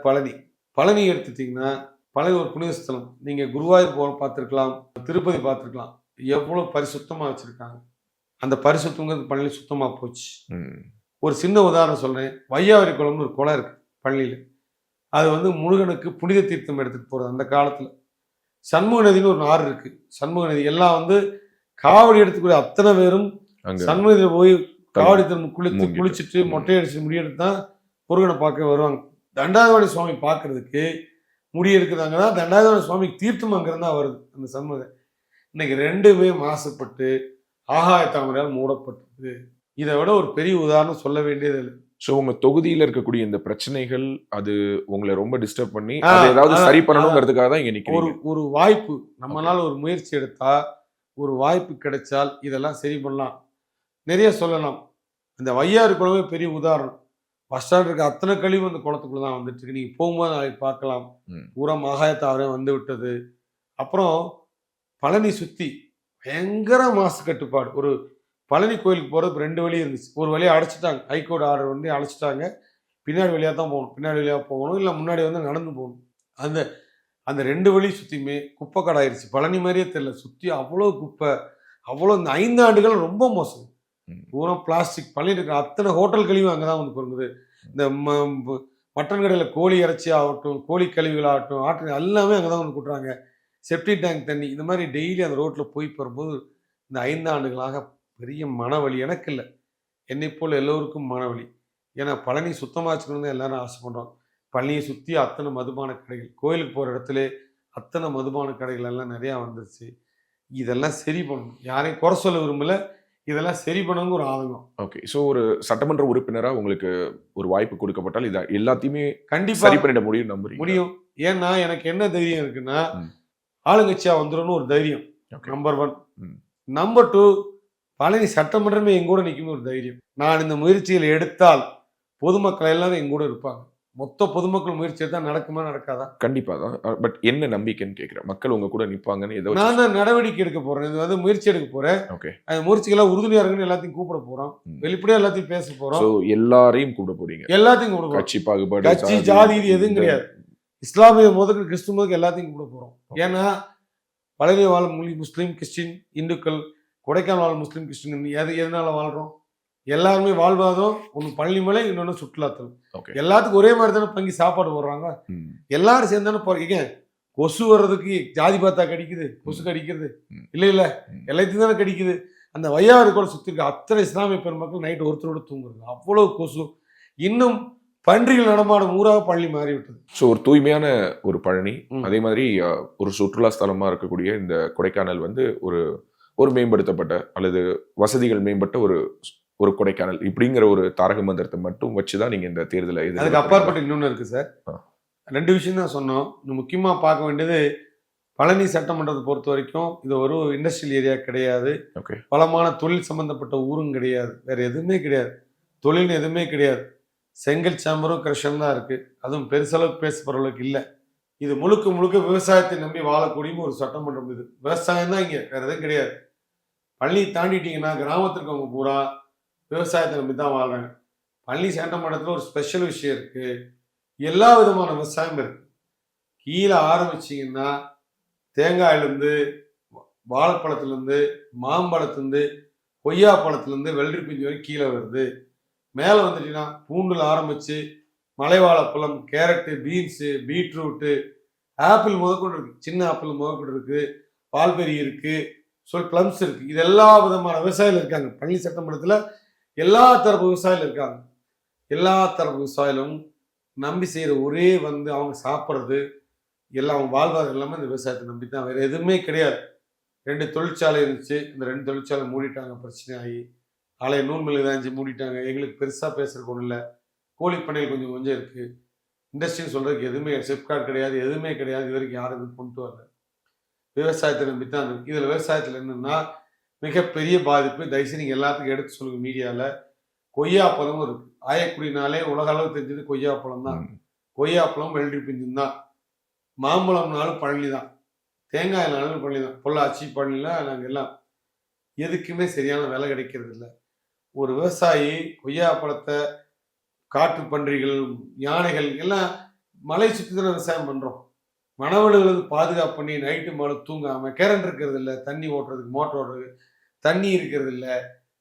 Speaker 2: பழனி எடுத்துட்டீங்கன்னா, பழனி ஒரு புனித ஸ்தலம். நீங்க குருவாயூர் பார்த்துருக்கலாம், திருப்பதி பார்த்துருக்கலாம், எவ்வளவு பரிசுத்தமா வச்சிருக்காங்க. அந்த பரிசுத்தங்கிறது பழனி சுத்தமா போச்சு. ஒரு சின்ன உதாரணம் சொல்றேன். வையாவரி குளம்னு ஒரு குளம் இருக்கு பழனியில. அது வந்து முருகனுக்கு புனித தீர்த்தம் எடுத்துட்டு போறது. அந்த காலத்துல சண்முக நதினு ஒரு ஆறு இருக்கு. சண்முக நதி எல்லாம் வந்து காவடி எடுத்துக்கூடிய அத்தனை பேரும் சண்முக நதியில போய் காவடி குளிச்சுட்டு மொட்டை அடிச்சு முடியெடுத்து தான் முருகனை பார்க்க வருவாங்க. தண்டாயுதபாணி சுவாமி பார்க்கறதுக்கு முடி எடுக்கிறாங்க தான். தண்டாயுதபாணி சுவாமிக்கு தீர்த்தம் அங்கிருந்து தான் வருது அந்த சண்முக. இன்னைக்கு 2மே மாசுபட்டு ஆகாய தாமரையால் மூடப்பட்டது. இதை விட ஒரு பெரிய உதாரணம் சொல்ல வேண்டியது இல்லை.
Speaker 1: ஸோ உங்க தொகுதியில் இருக்கக்கூடிய இந்த பிரச்சனைகள் அது உங்களை ரொம்ப டிஸ்டர்ப் பண்ணி ஏதாவது சரி பண்ணணுங்கிறதுக்காக தான் இங்க நிக்கிறீங்க.
Speaker 2: ஒரு வாய்ப்பு, நம்மளால ஒரு முயற்சி எடுத்தா, ஒரு வாய்ப்பு கிடைச்சால் இதெல்லாம் சரி பண்ணலாம். நிறைய சொல்லலாம். இந்த வையாறு குளமே பெரிய உதாரணம். பஸ் ஸ்டாண்ட் இருக்க அத்தனை கழிவு அந்த குளத்துக்குள்ள தான் வந்துட்டு இருக்கு. நீங்க போகும்போது நாளைக்கு பார்க்கலாம், பூரா ஆகாயத்தாவரே வந்து விட்டது. அப்புறம் பழனி சுத்தி பயங்கர மாசு கட்டுப்பாடு. ஒரு பழனி கோயிலுக்கு போகிறது 2 வழி இருந்துச்சு. ஒரு வழியாக அடைச்சிட்டாங்க, ஹைகோர்ட் ஆர்டர் வந்து அழைச்சிட்டாங்க. பின்னாடி வழியாக தான் போகணும், பின்னாடி வழியாக போகணும், இல்லை முன்னாடி வந்து நடந்து போகணும். அந்த 2 வழி சுற்றியுமே குப்பை கடாயிருச்சு. பழனி மாதிரியே தெரியல, சுற்றி அவ்வளோ குப்பை, அவ்வளோ. இந்த 5 ஆண்டுகள் ரொம்ப மோசம். பூரா பிளாஸ்டிக். பழனி இருக்கிற அத்தனை ஹோட்டல் கழிவு அங்கே தான் வந்து பொருங்குது. இந்த மட்டன் கடையில் கோழி இறைச்சி ஆகட்டும், கோழி கழிவுகள் ஆகட்டும், ஆட்டு எல்லாமே அங்கே தான் வந்து கூட்டுறாங்க. செப்டி டேங்க் தண்ணி, இந்த மாதிரி டெய்லி அந்த ரோட்டில் போய் வரும்போது இந்த 5 ஆண்டுகளாக பெரிய மனவழி. எனக்கு இல்லை, என்னை போல் எல்லோருக்கும் மனவழி. ஏன்னா பழனி சுத்தமாக வச்சுக்கணும் எல்லாரும் ஆசைப்படுறோம். பழனியை சுற்றி அத்தனை மதுபான கடைகள், கோயிலுக்கு போகிற இடத்துல அத்தனை மதுபான கடைகள் எல்லாம் நிறையா வந்துருச்சு. இதெல்லாம் சரி பண்ணணும். யாரையும் குறை சொல்ல விரும்பல, இதெல்லாம் சரி பண்ணணுங்க ஒரு ஆதங்கம்.
Speaker 1: ஓகே. ஸோ ஒரு சட்டமன்ற உறுப்பினராக உங்களுக்கு ஒரு வாய்ப்பு கொடுக்கப்பட்டால் இதை எல்லாத்தையுமே
Speaker 2: கண்டிப்பாக
Speaker 1: சரி பண்ணிட முடியும்.
Speaker 2: ஏன்னா எனக்கு என்ன தைரியம் இருக்குன்னா, ஆளுங்கட்சியா வந்துடும் ஒரு தைரியம். நம்பர் 1. நம்பர் 2, பழனி சட்டமன்றமே எங்கூட நிற்கும் ஒரு தைரியம். நான் இந்த முயற்சியில் எடுத்தால் பொதுமக்கள் எல்லாரும் எங்கூட இருப்பாங்க. மொத்த பொதுமக்கள் முயற்சி எடுத்தால் நடக்குமா நடக்காதா?
Speaker 1: கண்டிப்பா தான். பட் என்ன நம்பிக்கைன்னு கேட்கிறேன். மக்கள் உங்க கூட நிற்பாங்கன்னு ஏதோ
Speaker 2: நான் தான் நடவடிக்கை எடுக்க போறேன். இது வந்து முயற்சி எடுக்க போறேன்.
Speaker 1: ஓகே.
Speaker 2: அந்த முயற்சிகளாக உறுதுணையா இருக்குன்னு எல்லாத்தையும் கூப்பிட போறோம். வெளிப்படையா எல்லாத்தையும் பேச போறோம்.
Speaker 1: எல்லாரையும் கூப்பிட போறீங்க?
Speaker 2: எல்லாத்தையும் கூப்பிட போறோம்.
Speaker 1: கட்சி பாகுபாடு,
Speaker 2: கட்சி ஜாதி இது எதுவும் கிடையாது. இஸ்லாமிய முதல் கிறிஸ்துவ முதல் எல்லாத்தையும் கூப்பிட போறோம். ஏன்னா பழனி வாழ் முஸ்லீம், கிறிஸ்டின், இந்துக்கள், கொடைக்கானல் வாழ் முஸ்லீம், கிறிஸ்டின், எதனால வாழ்றோம்? எல்லாருமே வாழ்வாதாரம் ஒன்று பழனி மலை, இன்னொன்று சுற்றுலாத்தலம். எல்லாத்துக்கும் ஒரே மாதிரி தானே பங்கி சாப்பாடு போடுறாங்க. எல்லாரும் சேர்ந்து தானே போறீங்க. கொசு வர்றதுக்கு ஜாதி பார்த்தா கடிக்குது, கொசு கடிக்கிறது இல்லை, எல்லாத்தையும் தானே கடிக்குது. அந்த வையாறு கூட சுற்றி இருக்க அத்தனை இஸ்லாமிய பெருமக்கள் நைட்டு ஒருத்தரோடு தூங்குறது. அவ்வளவு கொசு. இன்னும் பன்றிகள் நடமாடும் ஊராக பழனி மாறிவிட்டது.
Speaker 1: ஸோ ஒரு தூய்மையான ஒரு பழனி,
Speaker 2: ம்.
Speaker 1: அதே மாதிரி ஒரு சுற்றுலா ஸ்தலமா இருக்கக்கூடிய இந்த கொடைக்கானல் வந்து ஒரு ஒரு மேம்படுத்தப்பட்ட அல்லது வசதிகள் மேம்பட்ட ஒரு ஒரு கொடைக்கானல் இப்படிங்கிற ஒரு தாரக மந்திரத்தை மட்டும் வச்சுதான் நீங்க இந்த தேர்தலை
Speaker 2: அதுக்கு அப்பாற்பட்டு இன்னொன்று இருக்கு சார்.
Speaker 1: ஆ.
Speaker 2: 2 விஷயம் தான் சொன்னோம். முக்கியமா பார்க்க வேண்டியது பழனி சட்டமன்றத்தை பொறுத்த வரைக்கும் இது ஒரு இண்டஸ்ட்ரியல் ஏரியா கிடையாது.
Speaker 1: ஓகே.
Speaker 2: வளமான தொழில் சம்பந்தப்பட்ட ஊரும் கிடையாது. வேற எதுவுமே கிடையாது. தொழில்னு எதுவுமே கிடையாது. செங்கல் சாம்பரும் கிரஷன் தான் இருக்கு. அதுவும் பெருசளவுக்கு பேசப்படுறவங்களுக்கு இல்லை. இது முழுக்க முழுக்க விவசாயத்தை நம்பி வாழக்கூடிய ஒரு சட்டமன்றம். இது விவசாயம் தான் இங்க, வேற எதுவும் கிடையாது. பழனி தாண்டிட்டீங்கன்னா கிராமத்துக்கு அவங்க பூரா விவசாயத்தை நம்பி தான் வாழ்றாங்க. பழனி சட்டமன்றத்தில் ஒரு ஸ்பெஷல் விஷயம் இருக்கு. எல்லா விதமான விவசாயம் இருக்கு. கீழே ஆரம்பிச்சீங்கன்னா தேங்காயிலேருந்து, வாழைப்பழத்துலேருந்து, மாம்பழத்துலேருந்து, கொய்யா பழத்துலேருந்து, வெள்ளரி பிஞ்சு வரைக்கும் கீழே வருது. மேலே வந்துட்டீங்கன்னா பூண்டில் ஆரம்பிச்சு மலைவாழைப்பழம், கேரட்டு, பீன்ஸு, பீட்ரூட்டு, ஆப்பிள் முதற்கொண்டு இருக்கு. சின்ன ஆப்பிள் முதற்கொண்டு இருக்கு. பால்பெரி இருக்கு. பிளம்ஸ் இருக்கு. இது எல்லா விதமான விவசாயிகள் இருக்காங்க. பழனி சட்டமன்றத்தில் எல்லா தரப்பு விவசாயிகள் இருக்காங்க. எல்லா தரப்பு விவசாயிகளும் நம்பி செய்கிற ஒரே வந்து அவங்க சாப்பிட்றது எல்லாம் அவங்க வாழ்வாதாரம் எல்லாமே இந்த விவசாயத்தை நம்பி தான். வேறு எதுவுமே கிடையாது. 2 தொழிற்சாலை இருந்துச்சு. இந்த 2 தொழிற்சாலை மூடிட்டாங்க. பிரச்சனை ஆகி ஆலையை நூல் மில்லு தான் மூடிட்டாங்க. எங்களுக்கு பெருசாக பேசுறதுக்கு ஒன்றும் இல்லை. கோழி பண்ணைகள் கொஞ்சம் கொஞ்சம் இருக்குது. இண்டஸ்ட்ரின்னு சொல்கிறதுக்கு எதுவுமே செப்கார்ட் கிடையாது. எதுவுமே கிடையாது. இது வரைக்கும் யாரும் இது கொண்டு வரல. விவசாயத்தை நம்பி தான் இருக்கு. இதில் விவசாயத்தில் என்னென்னா மிகப்பெரிய பாதிப்பு. தயவுசெய்து நீங்கள் எல்லாத்துக்கும் எடுத்து சொல்லுங்கள் மீடியாவில். கொய்யாப்பழமும் இருக்குது. ஆயக்குடினாலே உலக அளவு தெரிஞ்சது கொய்யாப்பழம் தான். கொய்யாப்பழம் வெள்ளரி பிஞ்சும் தான். மாம்பழம்னாலும் பழனி தான். தேங்காய்னாலும் பழனி தான். பொள்ளாச்சி பழனிலாம் நாங்கள் எல்லாம் எதுக்குமே சரியான விலை கிடைக்கிறது இல்லை. ஒரு விவசாயி கொய்யாப்பழத்தை காட்டு பன்றிகள், யானைகள் எல்லாம் மலை சுற்றி தானே விவசாயம் பண்ணுறோம். வனவிலங்குகளுக்கு பாதுகாப்பு பண்ணி நைட்டு மேலே தூங்காமல் கரண்ட் இருக்கிறது இல்லை. தண்ணி ஓட்டுறதுக்கு மோட்டர் ஓட்டுறதுக்கு தண்ணி இருக்கிறது இல்லை.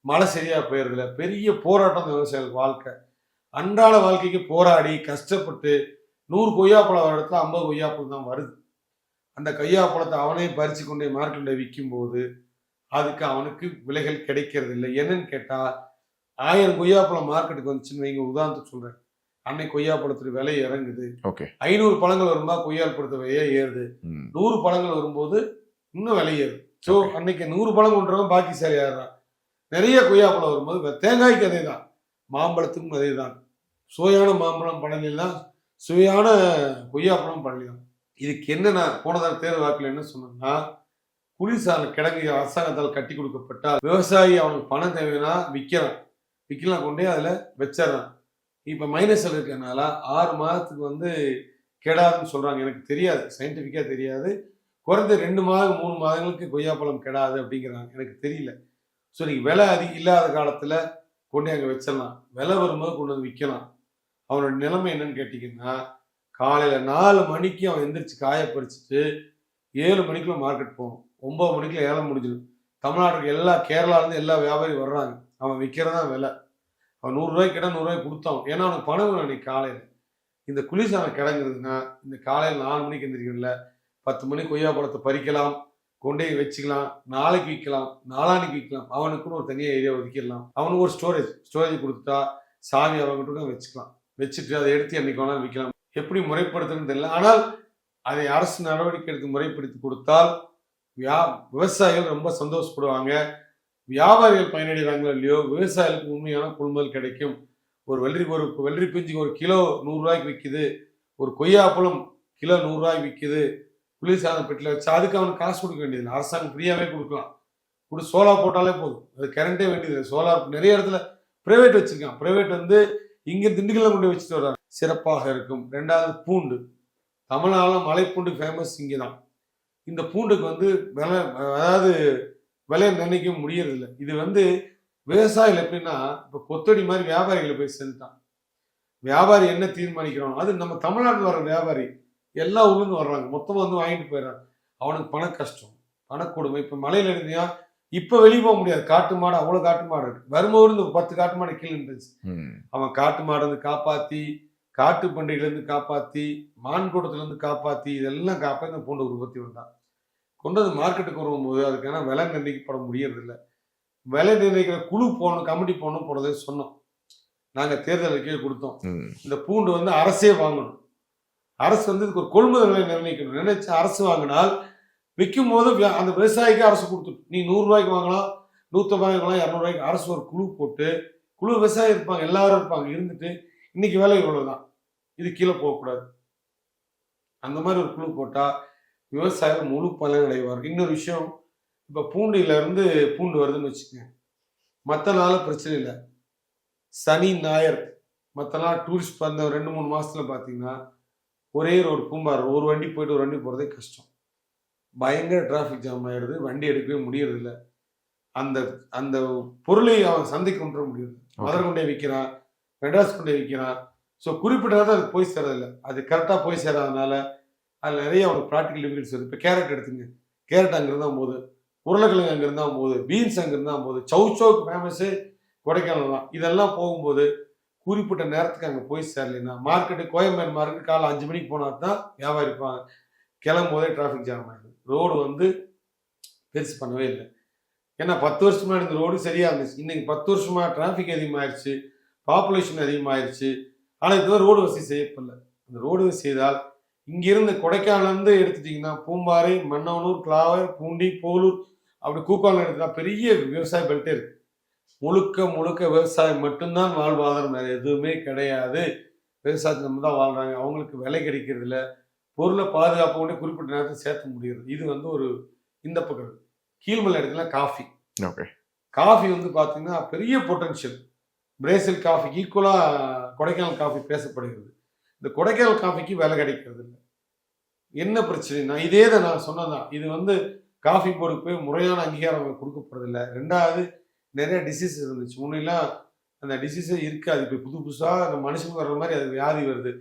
Speaker 2: மழை சரியாக போயிடுறதில்ல. பெரிய போராட்டம் விவசாயிகளுக்கு வாழ்க்கை. அன்றாட வாழ்க்கைக்கு போராடி கஷ்டப்பட்டு 100 கொய்யாப்பழம் வர இடத்துல 50 கொய்யாப்பழம் தான் வருது. அந்த கொய்யாப்பழத்தை அவனே பறித்து கொண்டே மார்க்கெட்டில் விற்கும்போது அதுக்கு அவனுக்கு விலைகள் கிடைக்கிறது இல்லை. என்னன்னு கேட்டால் 1000 கொய்யாப்பழம் மார்க்கெட்டுக்கு வந்துச்சுன்னு வைங்க, உதாரணத்துக்கு சொல்கிறேன். அன்னைக்கு கொய்யாப்பழத்துடைய விலை இறங்குது. 500 பழங்கள் வரும்போது கொய்யாப்பழத்து விலையே ஏறுது. 100 பழங்கள் வரும்போது இன்னும் விலை ஏறுது. ஸோ அன்னைக்கு 100 பழம் கொண்டுறவன் பாக்கி சேலை ஏறுறான். நிறைய கொய்யாப்பழம் வரும்போது தேங்காய்க்கு அதே தான், மாம்பழத்துக்கும் அதே தான். சுவையான மாம்பழம் பழனில் தான், சுவையான கொய்யாப்பழம் பழனி தான். இதுக்கு என்னென்ன போனதான தேர்தல் வாக்கில் என்ன சொன்னோம்னா, குளிர்சாதன கிடங்கு அரசாங்கத்தால் கட்டி கொடுக்கப்பட்டால் விவசாயி அவனுக்கு பணம் தேவைன்னா விற்கலாம் கொண்டே அதில் வச்சிடறான். இப்போ மைனஸில் இருக்கிறதுனால 6 மாதத்துக்கு வந்து கெடாதுன்னு சொல்கிறாங்க. எனக்கு தெரியாது, சயின்டிஃபிக்காக தெரியாது. குறைந்த 2 மாதம் 3 மாதங்களுக்கு கொய்யாப்பழம் கெடாது அப்படிங்கிறாங்க. எனக்கு தெரியல. ஸோ நீங்கள் விலை அதிகம் இல்லாத காலத்தில் கொண்டு அங்கே வச்சிடலாம். விலை வரும்போது கொண்டு வந்து விற்கலாம். அவனோட நிலைமை என்னன்னு கேட்டிங்கன்னா, காலையில் 4 மணிக்கு அவன் எந்திரிச்சு காய பறிச்சுட்டு 7 மணிக்குள்ள மார்க்கெட் போகணும். 9 மணிக்குள்ள ஏலம் முடிஞ்சிடும். தமிழ்நாட்டுக்கு எல்லா கேரளாவிலேருந்து எல்லா வியாபாரியும் வர்றாங்க. அவன் விற்கிறதா விலை. அவன் 100 ரூபாய்க்கு கேட்டால் 100 ரூபாய்க்கு கொடுத்தான். ஏன்னா அவனுக்கு பணம் வேணும் அன்னைக்கு காலையில். இந்த குளிர்சாதனம் கிடங்குறதுன்னா இந்த காலையில் 4 மணிக்கு எந்திரிக்கிறதுல 10 மணிக்கு கொய்யாப்பழத்தை பறிக்கலாம், கொண்டே வச்சுக்கலாம், நாளைக்கு விற்கலாம், நாளான்னைக்கு விற்கலாம். அவனுக்குன்னு ஒரு தனியாக ஏரியா ஒதுக்கிடலாம். அவனுக்கு ஒரு ஸ்டோரேஜ் கொடுத்துட்டா சாவி அவங்ககிட்ட வச்சுக்கலாம். வச்சுட்டு அதை எடுத்து அன்னைக்கு வேணாலும் விற்கலாம். எப்படி முறைப்படுத்துறதுன்னு தெரியல. ஆனால் அதை அரசு நடவடிக்கை எடுத்து முறைப்படுத்தி கொடுத்தால் விவசாயிகள் ரொம்ப சந்தோஷப்படுவாங்க. வியாபாரிகள் பயனடைகிறாங்களோ இல்லையோ, விவசாயிகளுக்கு உண்மையான கொள்முதல் கிடைக்கும். ஒரு வெள்ளரி பிஞ்சு ஒரு கிலோ 100 ரூபாய்க்கு விற்கிது. ஒரு கொய்யாப்பழம் கிலோ 100 ரூபாய்க்கு விற்கிது. குளிர்சாதன பெட்டியில் வச்சு அதுக்கு அவனுக்கு காசு கொடுக்க வேண்டியதில்லை. அரசாங்கம் ஃப்ரீயாகவே கொடுக்கலாம். சோலார் போட்டாலே போதும். அது கரண்டே வேண்டியது. சோலார் நிறைய இடத்துல ப்ரைவேட் வச்சுருக்கான். ப்ரைவேட் வந்து இங்கே திண்டுக்கல்ல கொண்டு வச்சுட்டு வர்றாங்க. சிறப்பாக இருக்கும். 2வது பூண்டு. தமிழ்நாட்டில் மலைப்பூண்டு ஃபேமஸ் இங்கே தான். இந்த பூண்டுக்கு வந்து விலையை நிர்ணயிக்க முடியறதில்லை. இது வந்து விவசாயிகள் எப்படின்னா, இப்போ கொத்தடி மாதிரி வியாபாரிகளை போய் செலுத்தான். வியாபாரி என்ன தீர்மானிக்கிறானோ அது நம்ம தமிழ்நாட்டில் வர வியாபாரி எல்லா ஊர்லேருந்து வர்றாங்க. மொத்தமாக வந்து வாங்கிட்டு போயிடறாங்க. அவனுக்கு பண கஷ்டம், பணக்கொடுமை. இப்போ மலையில் இருந்தியா இப்போ வெளியே போக முடியாது. காட்டு மாடு, அவ்வளோ காட்டு மாடு இருக்கு. வரும்போது 10 காட்டு மாடு கீழே இருந்துச்சு. அவன் காட்டு மாடு இருந்து காப்பாற்றி, காட்டு பண்டிகையிலேருந்து காப்பாற்றி, மான் கூட்டத்துலேருந்து காப்பாற்றி, இதெல்லாம் காப்பாற்றி இந்த பூண்டு உற்பத்தி வந்தான். கொண்டு வந்து மார்க்கெட்டுக்கு வரும்போது அதுக்கான விலை நிர்ணயிக்கப்பட முடியறதில்லை. விலை நிர்ணயிக்கிற குழு போகணும், கமிட்டி போனதே சொன்னோம். நாங்கள் தேர்தல் அறிக்கையை கொடுத்தோம். இந்த பூண்டு வந்து அரசே வாங்கணும். அரசு வந்து இதுக்கு ஒரு கொள்முதல் விலை நிர்ணயிக்கணும். நினைச்சு அரசு வாங்கினால் விற்கும் போது அந்த விவசாயிக்கு அரசு கொடுத்துட்டு, நீ 100 ரூபாய்க்கு வாங்கலாம், 150 வாங்கலாம், 200 ரூபாய்க்கு அரசு ஒரு குழு போட்டு, குழு விவசாயி இருப்பாங்க, எல்லாரும் இருப்பாங்க, இருந்துட்டு இன்னைக்கு விலை இவ்வளவுதான், இது கீழே போகக்கூடாது, அந்த மாதிரி ஒரு குழு போட்டா விவசாயிகள் முழு பலன் அடைவார். இன்னொரு விஷயம், இப்ப பூண்டுல இருந்து பூண்டு வருதுன்னு வச்சுக்கோங்க, மற்ற நாள் பிரச்சனை இல்லை, சனி ஞாயிறு மற்ற நாள் டூரிஸ்ட் வந்த 2-3 மாசத்துல பாத்தீங்கன்னா ஒரே ரோடு பூம்பார், ஒரு வண்டி போயிட்டு ஒரு வண்டி போறதே கஷ்டம், பயங்கர டிராஃபிக் ஜாம் ஆயிடுது, வண்டி எடுக்கவே முடியறது இல்லை. அந்த அந்த பொருளை அவன் சந்தைக்கு கொண்டு வர முடியுது, மதுரை கொண்டே விற்கிறான், மெட்ராஸ் கொண்டே விற்கிறான். ஸோ குறிப்பிட்ட நேரத்தில் அது போய் சேரதில்லை, அது கரெக்டாக போய் சேராதனால அதில் நிறைய அவனுக்கு ப்ராக்டிக்கல் டிஃபிகல்ட்ஸ் வருது. இப்போ கேரட் எடுத்துங்க, கேரட் அங்கே இருந்தால் போகுது, உருளைக்கிழங்கு அங்கே இருந்தால் போகுது, பீன்ஸ் அங்கே இருந்தால் போகுது, சவுச்சோக்கு ஃபேமஸு கொடைக்கானல் தான். இதெல்லாம் போகும்போது குறிப்பிட்ட நேரத்துக்கு அங்கே போய் சேரலைன்னா, மார்க்கெட்டு கோயம்பேடு மார்க்கெட் காலை 5 மணிக்கு போனால் தான் வியாபாரி இருப்பாங்க, கிளம்பும் போதே டிராஃபிக் ஜாம் ஆகிடுது. ரோடு வந்து பெருசு பண்ணவே இல்லை. ஏன்னா 10 வருஷமா இந்த ரோடு சரியா இருந்துச்சு, இன்னைக்கு 10 வருஷமா டிராஃபிக் அதிகமாகிடுச்சு, பாப்புலேஷன் அதிகமாகிடுச்சு, ஆனால் இதுதான் ரோடு வசதி செய்யப்படல. அந்த ரோடு வசதி செய்தால் இங்கிருந்து கொடைக்கானலேருந்து எடுத்துட்டிங்கன்னா பூம்பாறை, மன்னவனூர், கிளாவர், பூண்டி, போலூர், அப்படி கூக்காலம் எடுத்துட்டா பெரிய விவசாய பெல்ட்டே இருக்கு. முழுக்க முழுக்க விவசாயம் மட்டும்தான் வாழ்வாதாரம், வேறு எதுவுமே கிடையாது. விவசாயத்தை நம்ம தான் வாழ்கிறாங்க, அவங்களுக்கு விலை கிடைக்கிறது இல்லை, பொருளை பாதுகாப்பு கொண்டே குறிப்பிட்ட நேரத்தில் சேர்த்த முடியுது. இது வந்து ஒரு இந்த பக்கம். கீழ்மலை இடத்துல காஃபி, காஃபி வந்து பார்த்தீங்கன்னா பெரிய பொட்டன்ஷியல். பிரேசில் காஃபிக்கு ஈக்குவலாக கொடைக்கானல் காஃபி பேசப்படுகிறது. இந்த கொடைக்கானல் காஃபிக்கு விலை கிடைக்கிறது இல்லை. என்ன பிரச்சனைனா இதே தான் நான் சொன்னதான், இது வந்து காஃபி போர்டுக்கு போய் முறையான அங்கீகாரம் கொடுக்கப்படுறதில்லை. 2வது நிறைய டிசீஸ் இருந்துச்சு, முன்னெல்லாம் அந்த டிசீஸே இருக்காது. இப்போ புது புதுசாக அந்த மனுஷனுக்கு வர்ற மாதிரி அது வியாதி வருது.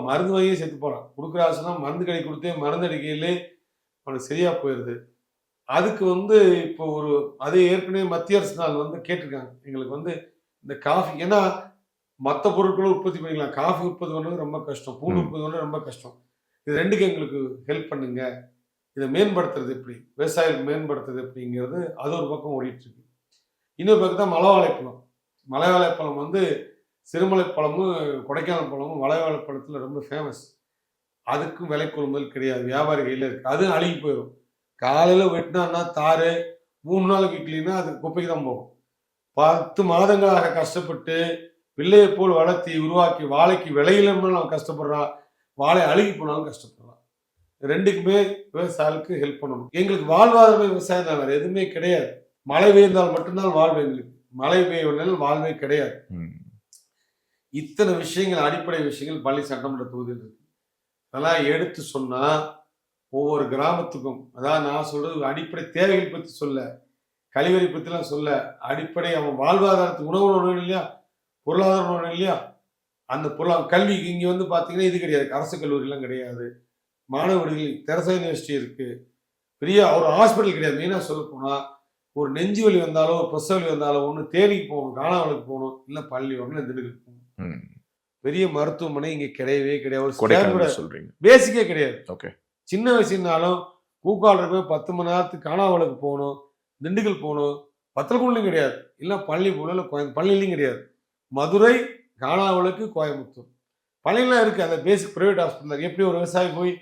Speaker 2: மருந்து வாங்கியே செத்து போகிறான், கொடுக்குற ஆசுனா மருந்து கடை கொடுத்தே மருந்து அடிக்கையிலே அவனுக்கு சரியாக போயிடுது. அதுக்கு வந்து இப்போ ஒரு அதே ஏற்கனவே மத்திய அரசு நாள் வந்து கேட்டிருக்காங்க எங்களுக்கு வந்து இந்த காஃபி, ஏன்னா மற்ற பொருட்களும் உற்பத்தி பண்ணிக்கலாம், காஃபி உற்பத்தி பண்ணுறது ரொம்ப கஷ்டம், பூண்டு உற்பத்தி பண்ணுறது ரொம்ப கஷ்டம். இது ரெண்டுக்கு எங்களுக்கு ஹெல்ப் பண்ணுங்க, இதை மேம்படுத்துறது எப்படி, விவசாயிகள் மேம்படுத்துறது எப்படிங்கிறது அது ஒரு பக்கம் ஓடிட்டு இருக்கு. இன்னொரு பக்கம் தான் மலைவாழைப்பழம். மலைவாழைப்பழம் வந்து சிறுமலை பழமும் கொடைக்கானல் பழமும் மலைவாழைப்பழத்தில் ரொம்ப ஃபேமஸ். அதுக்கும் விலை கொள்முதல் கிடையாது, வியாபாரி கையில் இருக்குது, அதுவும் அழுகி போயிடும். காலையில் வெட்டினான்னா தாறு 3 நாளைக்கு விற்கலின்னா அது குப்பைக்கு தான் போகும். 10 மாதங்களாக கஷ்டப்பட்டு பிள்ளையை போல் வளர்த்தி உருவாக்கி வாழைக்கு விளையிலன்னு அவன் கஷ்டப்படுறான், வாழை அழுகி போனாலும் கஷ்டப்படுறான். ரெண்டுக்குமே விவசாயிகளுக்கு ஹெல்ப் பண்ணணும். எங்களுக்கு வாழ்வாதாரமே விவசாயம் தான், வேறு எதுவுமே கிடையாது. மழை பெய்ந்தால் மட்டும்தான் வாழ்வு எங்களுக்கு, மழை பெய்யவில்லை வாழ்வே கிடையாது. இத்தனை விஷயங்கள், அடிப்படை விஷயங்கள் பள்ளி சட்டமன்ற தொகுதியில் இருக்கு. அதெல்லாம் எடுத்து சொன்னா ஒவ்வொரு கிராமத்துக்கும், அதாவது நான் சொல்றது அடிப்படை தேவைகள் பற்றி சொல்ல, கழிவறை பற்றிலாம் சொல்ல, அடிப்படை அவன் வாழ்வாதாரத்துக்கு உணவு வேணும் இல்லையா, பொருளாதாரம் வேணும் இல்லையா, அந்த கல்வி இங்கே வந்து பார்த்தீங்கன்னா இது கிடையாது, அரசு கல்லூரிலாம் கிடையாது, மாணவ விடுதிகள், தெரசா யூனிவர்சிட்டி இருக்கு, பெரிய ஒரு ஹாஸ்பிட்டல் கிடையாது. மெயினாக சொல்ல போனால் ஒரு நெஞ்சு வலி வந்தாலும் ஒரு பிரசவ வலி வந்தாலும் ஒன்று தேனிக்கு போகணும், காணாவளுக்கு போகணும், இல்லை பள்ளி வரணும், இந்த திண்டுக்கல் போகணும். பெரிய மருத்துவமனை இங்கே கிடையவே கிடையாது,
Speaker 1: சொல்றீங்க
Speaker 2: பேசிக்கே கிடையாது.
Speaker 1: ஓகே, சின்ன
Speaker 2: வயசுனாலும் கூக்கால் போய் 10 மணி நேரத்துக்கு காணாவளுக்கு போகணும், திண்டுக்கல் போகணும், பத்தலக்குண்டிலும் கிடையாது, இல்லை பள்ளி போகணும், இல்லை பள்ளியிலையும் கிடையாது. மதுரை, காணாவளுக்கு, கோயம்புத்தூர் பள்ளியெல்லாம் இருக்குது. அந்த பேசிக் ப்ரைவேட் ஹாஸ்பிட்டல். எப்படி ஒரு விவசாயி போய்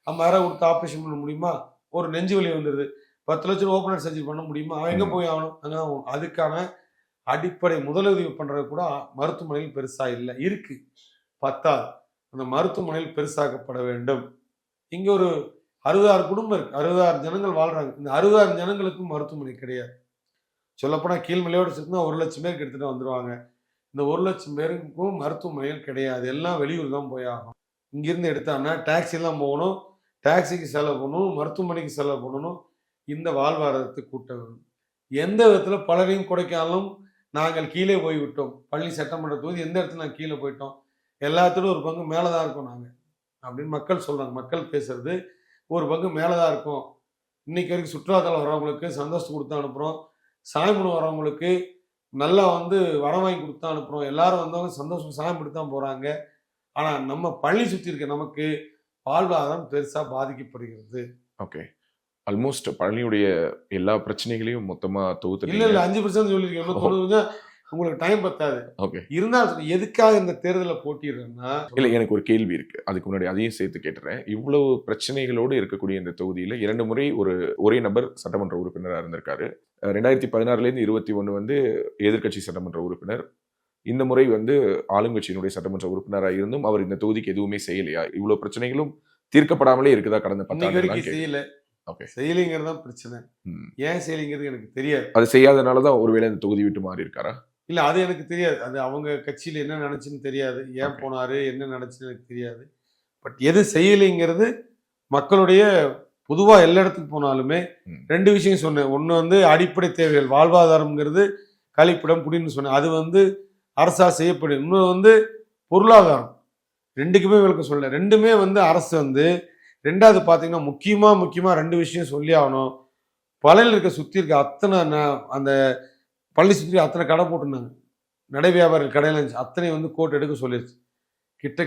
Speaker 2: 50,000 கொடுத்து ஆப்ரேஷன் பண்ண முடியுமா? ஒரு நெஞ்சு வலி வந்துடுது, 10 லட்சம் ஓப்பனர் சர்ஜரி பண்ண முடியுமா? அவன் எங்கே போய் ஆகணும்? அங்கே தான். அதுக்கான அடிப்படை முதலுதவி பண்ணுறது கூட மருத்துவமனையில் பெருசாக இல்லை, இருக்குது, பத்தாது. அந்த மருத்துவமனையில் பெருசாக்கப்பட வேண்டும். இங்கே ஒரு 66 குடும்பம் இருக்குது, 66 ஜனங்கள் வாழ்கிறாங்க. இந்த 66 ஜனங்களுக்கும் மருத்துவமனை கிடையாது. சொல்லப்போனால் கீழ்மலையோடு சேர்த்துனா 1 லட்சம் பேருக்கு எடுத்துகிட்டு வந்துடுவாங்க. இந்த 1 லட்சம் பேருக்கும் மருத்துவமனைகள் கிடையாது, எல்லாம் வெளியூர் தான் போய் ஆகும். இங்கேருந்து எடுத்தாங்கன்னா டாக்ஸிலாம் போகணும், டாக்ஸிக்கு செலவு பண்ணணும், மருத்துவமனைக்கு செலவு பண்ணணும். இந்த வாழ்வாதாரத்தை கூட்ட வேண்டும். எந்த விதத்தில் பலரையும் கொடைக்கானலும் நாங்கள் கீழே போய் விட்டோம், பள்ளி சட்டமன்ற தொகுதி எந்த இடத்துல நாங்கள் கீழே போயிட்டோம், எல்லாத்திலும் ஒரு பங்கு மேலே தான் இருக்கோம் நாங்கள் அப்படின்னு மக்கள் சொல்கிறாங்க. மக்கள் பேசுறது ஒரு பங்கு மேலே தான் இருக்கும். இன்னைக்கு வரைக்கும் சுற்றுலாத்தலம் வரவங்களுக்கு சந்தோஷம் கொடுத்து அனுப்புகிறோம், சாயமுனை வரவங்களுக்கு நல்லா வந்து வரம் வாங்கி கொடுத்து தான் அனுப்புகிறோம், எல்லாரும் வந்தவங்க சந்தோஷம் சாயம் கொடுத்து தான் போகிறாங்க. ஆனால் நம்ம பள்ளி சுற்றி இருக்க நமக்கு வாழ்வாதாரம் பெருசாக பாதிக்கப்படுகிறது.
Speaker 1: ஓகே, ஆல்மோஸ்ட் பழனியுடைய எல்லா பிரச்சனைகளையும் மொத்தமா
Speaker 2: இல்ல
Speaker 1: தொகுத்துட்டீங்க.
Speaker 2: இல்ல 5% சொல்லியிருக்கேன். இன்னும் 90 உங்களுக்கு டைம் பத்தாது.
Speaker 1: ஓகே.
Speaker 2: இருந்தாலும் எதுக்காக இந்த தேர்தலை போட்டிடுறேன்னா
Speaker 1: இல்ல எனக்கு ஒரு கேள்வி இருக்கு. அதுக்கு முன்னாடி அதையும் சேர்த்து கேட்டுறேன். இவ்வளவு பிரச்சனைகளோடு இருக்கக்கூடிய இந்த தொகுதியில 2 முறை ஒரே நபர் சட்டமன்ற உறுப்பினரா இருந்திருக்காரு. 2016லேருந்து 21 வந்து எதிர்க்கட்சி சட்டமன்ற உறுப்பினர். இந்த முறை வந்து ஆளுங்கட்சியினுடைய சட்டமன்ற உறுப்பினரா இருந்தும் அவர் இந்த தொகுதிக்கு எதுவுமே செய்யலையா? இவ்வளவு பிரச்சனைகளும் தீர்க்கப்படாமலே இருக்குதா கடந்த 10
Speaker 2: இன்னைக்கு
Speaker 1: ஆண்டுகளா?
Speaker 2: வரைக்கும் செய்யல.
Speaker 1: ஓகே.
Speaker 2: செய்யலைங்கிறது தான் பிரச்சனை. ஏன் செய்யலைங்கிறது எனக்கு தெரியாது.
Speaker 1: அது செய்யாதனால தான் ஒருவேளை இந்த தொகுதி விட்டு மாறி இருக்காரா?
Speaker 2: இல்ல அது எனக்கு தெரியாது. அது அவங்க கட்சியில என்ன நடந்துச்சுன்னு தெரியாது. ஏன்
Speaker 1: Okay.
Speaker 2: போனாரு, என்ன நடந்துச்சுன்னு எனக்கு தெரியாது. பட் எது செய்யலைங்கிறது மக்களுடைய பொதுவா எல்லா இடத்துக்கு போனாலுமே
Speaker 1: ம்.
Speaker 2: 2 விஷயம் சொன்னேன். ஒண்ணு வந்து அடிப்படை தேவைகள், வாழ்வாதாரம்ங்கிறது கழிப்பிடம், குடின்னு சொன்னேன். அது வந்து அரசால் செய்யப்படும். இன்னொன்று வந்து பொருளாதாரம். 2க்குமே விளக்கம் சொல்லல. 2மே வந்து அரசு வந்து 2வது பார்த்தீங்கன்னா முக்கியமா 2 விஷயம் சொல்லி ஆகணும். பழனியில் இருக்க சுற்றி இருக்க அத்தனை அந்த பள்ளி சுற்றி அத்தனை கடை போட்டிருந்தாங்க. நடை வியாபாரிகள் கடையில் இருந்துச்சு. அத்தனை வந்து கோட் எடுக்க சொல்லிடுச்சு. கிட்ட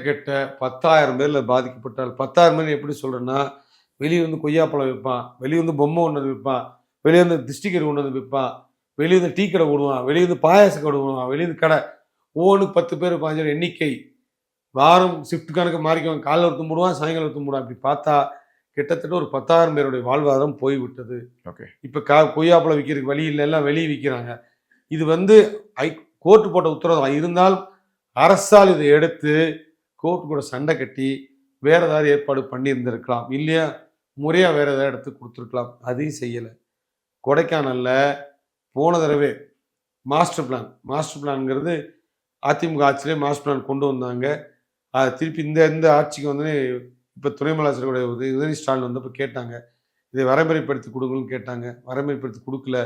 Speaker 2: 10,000 பேர்ல பாதிக்கப்பட்டால் 10,000 பேர் எப்படி சொல்றேன்னா, வெளியே வந்து கொய்யாப்பழம் விற்பான், வெளியே வந்து பொம்மை ஒன்று விற்பான், வெளியே வந்து டிஸ்டிகர் கொண்டு வந்து விற்பான், வெளியே வந்து டீ கடை விடுவான், வெளியே வந்து பாயாச கடை விடுவான், வெளியே வந்து கடை ஒவ்வொன்றுக்கு 10 பேர் 15 பேர் எண்ணிக்கை. வாரம் ஷிஃப்ட் கணக்கு மாறிக்குவாங்க. காலைல ஒருத்தன் போடுவான், சாயங்காலம் ஒருத்தன் போடுவான். அப்படி பார்த்தா கிட்டத்தட்ட ஒரு 10,000 பேருடைய வாழ்வாதாரம் போய்விட்டது.
Speaker 1: ஓகே.
Speaker 2: இப்போ கொய்யாப்பழம் விற்கிறதுக்கு வழி இல்லை, எல்லாம் வெளியே விற்கிறாங்க. இது வந்து கோர்ட்டு போட்ட உத்தரவு இருந்தால் அரசால் இதை எடுத்து கோர்ட்டு கூட சண்டை கட்டி வேற ஏதாவது ஏற்பாடு பண்ணியிருந்திருக்கலாம். இல்லையா முறையாக வேற ஏதாவது எடுத்து கொடுத்துருக்கலாம். அதையும் செய்யலை. கொடைக்கானல்ல போன தடவை மாஸ்டர் பிளான்ங்கிறது அதிமுக ஆட்சியிலே மாஸ்டர் பிளான் கொண்டு வந்தாங்க. அது திருப்பி இந்த ஆட்சிக்கு வந்து இப்போ துணை முதலமைச்சருடைய உதயநிதி ஸ்டாலின் வந்தப்போ கேட்டாங்க, இதை வரைமுறைப்படுத்தி கொடுங்கன்னு கேட்டாங்க. வரைமுறைப்படுத்தி கொடுக்கல.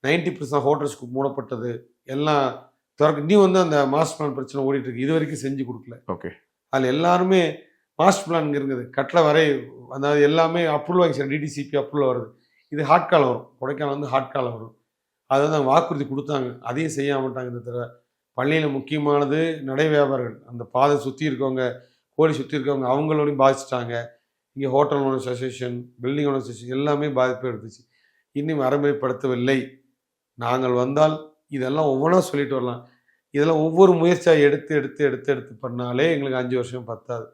Speaker 2: 90% ஹோட்டல்ஸ்க்கு மூடப்பட்டது. எல்லாம் இன்னும் வந்து அந்த மாஸ்டர் பிளான் பிரச்சனை ஓடிட்டு இருக்கு. இது வரைக்கும் செஞ்சு கொடுக்கல.
Speaker 1: ஓகே.
Speaker 2: அதில் எல்லாருமே மாஸ்டர் பிளான் இருக்குது. கட்டளை வரை அதாவது எல்லாமே அப்ரூவல் வாங்கி டிடிசிபி அப்ரூவல் வருது. இது ஹாட் கால் வரும். கொடைக்கானல் வந்து ஹாட் கால் வரும். அதை வந்து அவங்க வாக்குறுதி கொடுத்தாங்க. அதையும் செய்ய மாட்டாங்க இந்த தடவை. பள்ளியில் முக்கியமானது நடை வியாபாரிகள். அந்த பாதை சுற்றி இருக்கவங்க, கோடி சுற்றி இருக்கவங்க அவங்களோடையும் பாதிச்சிட்டாங்க. இங்கே hotel owners association, building owners association எல்லாமே பாதிப்பு எடுத்துச்சு. இன்னும் வரைமுறைப்படுத்தவில்லை. நாங்கள் வந்தால் இதெல்லாம் ஒவ்வொன்றா சொல்லிட்டு வரலாம். இதெல்லாம் ஒவ்வொரு முயற்சியாக எடுத்து பண்ணாலே எங்களுக்கு 5 வருஷம் பத்தாது.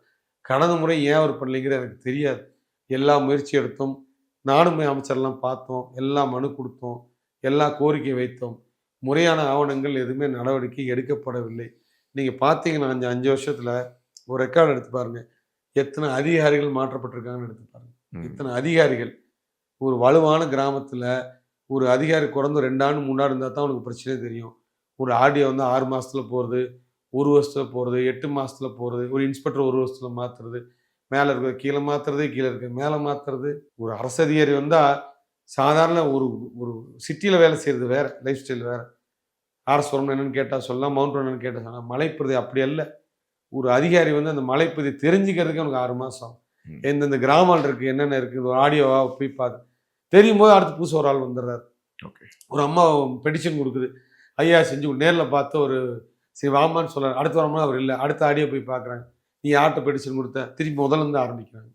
Speaker 2: கடந்த முறை ஏன் அவர் பண்ணலைங்கிறது எனக்கு தெரியாது. எல்லா முயற்சி எடுத்தோம். நானும் அமைச்சர்லாம் பார்த்தோம். எல்லா மனு கொடுத்தோம். எல்லா கோரிக்கை வைத்தோம். முறையான ஆவணங்கள் எதுவுமே நடவடிக்கை எடுக்கப்படவில்லை. நீங்கள் பார்த்தீங்கன்னா 5 வருஷத்தில் ஒரு ரெக்கார்டு எடுத்து பாருங்க. எத்தனை அதிகாரிகள் மாற்றப்பட்டிருக்காங்கன்னு எடுத்து பாருங்க. இத்தனை அதிகாரிகள். ஒரு வலுவான கிராமத்தில் ஒரு அதிகாரி குறைந்து 2 ஆண்டு 3 ஆண்டு இருந்தால் தான் உனக்கு பிரச்சனையே தெரியும். ஒரு ஆடியோ வந்து 6 மாதத்துல போகிறது, 1 வருஷத்தில் போகிறது, 8 மாதத்துல போகிறது, ஒரு இன்ஸ்பெக்டர் 1 வருஷத்தில் மாற்றுறது, மேலே இருக்கிற கீழே மாற்றுறது, கீழே இருக்க மேலே மாற்றுறது. ஒரு அரசு அதிகாரி வந்தால் சாதாரண ஒரு ஒரு சிட்டியில் வேலை செய்கிறது வேறு, லைஃப் ஸ்டைல் வேறு. அரசு வரணும் என்னென்னு கேட்டால் சொல்லலாம், மவுண்ட் என்னென்னு கேட்டால் சொல்லலாம். மலைப்பகுதி அப்படி அல்ல. ஒரு அதிகாரி வந்து அந்த மலைப்பகுதி தெரிஞ்சுக்கிறதுக்கு அவனுக்கு 6 மாதம். எந்தெந்த கிராமம் இருக்குது, என்னென்ன இருக்குது, ஒரு ஆடியோவாக போய் பார்த்து தெரியும் போது அடுத்து புதுசு ஒரு ஆள் வந்துடுறாரு.
Speaker 1: ஓகே.
Speaker 2: ஒரு அம்மா பெட்டிஷன் கொடுக்குது, ஐயா செஞ்சு நேரில் பார்த்து ஒரு சரி வாமான்னு சொல்கிறார். அடுத்து வரும்போது அவர் இல்லை. அடுத்த ஆடியோ போய் பார்க்குறாங்க. நீ யார்கிட்ட பெட்டிஷன் கொடுத்த? திருப்பி முதலேருந்து ஆரம்பிக்கிறாங்க.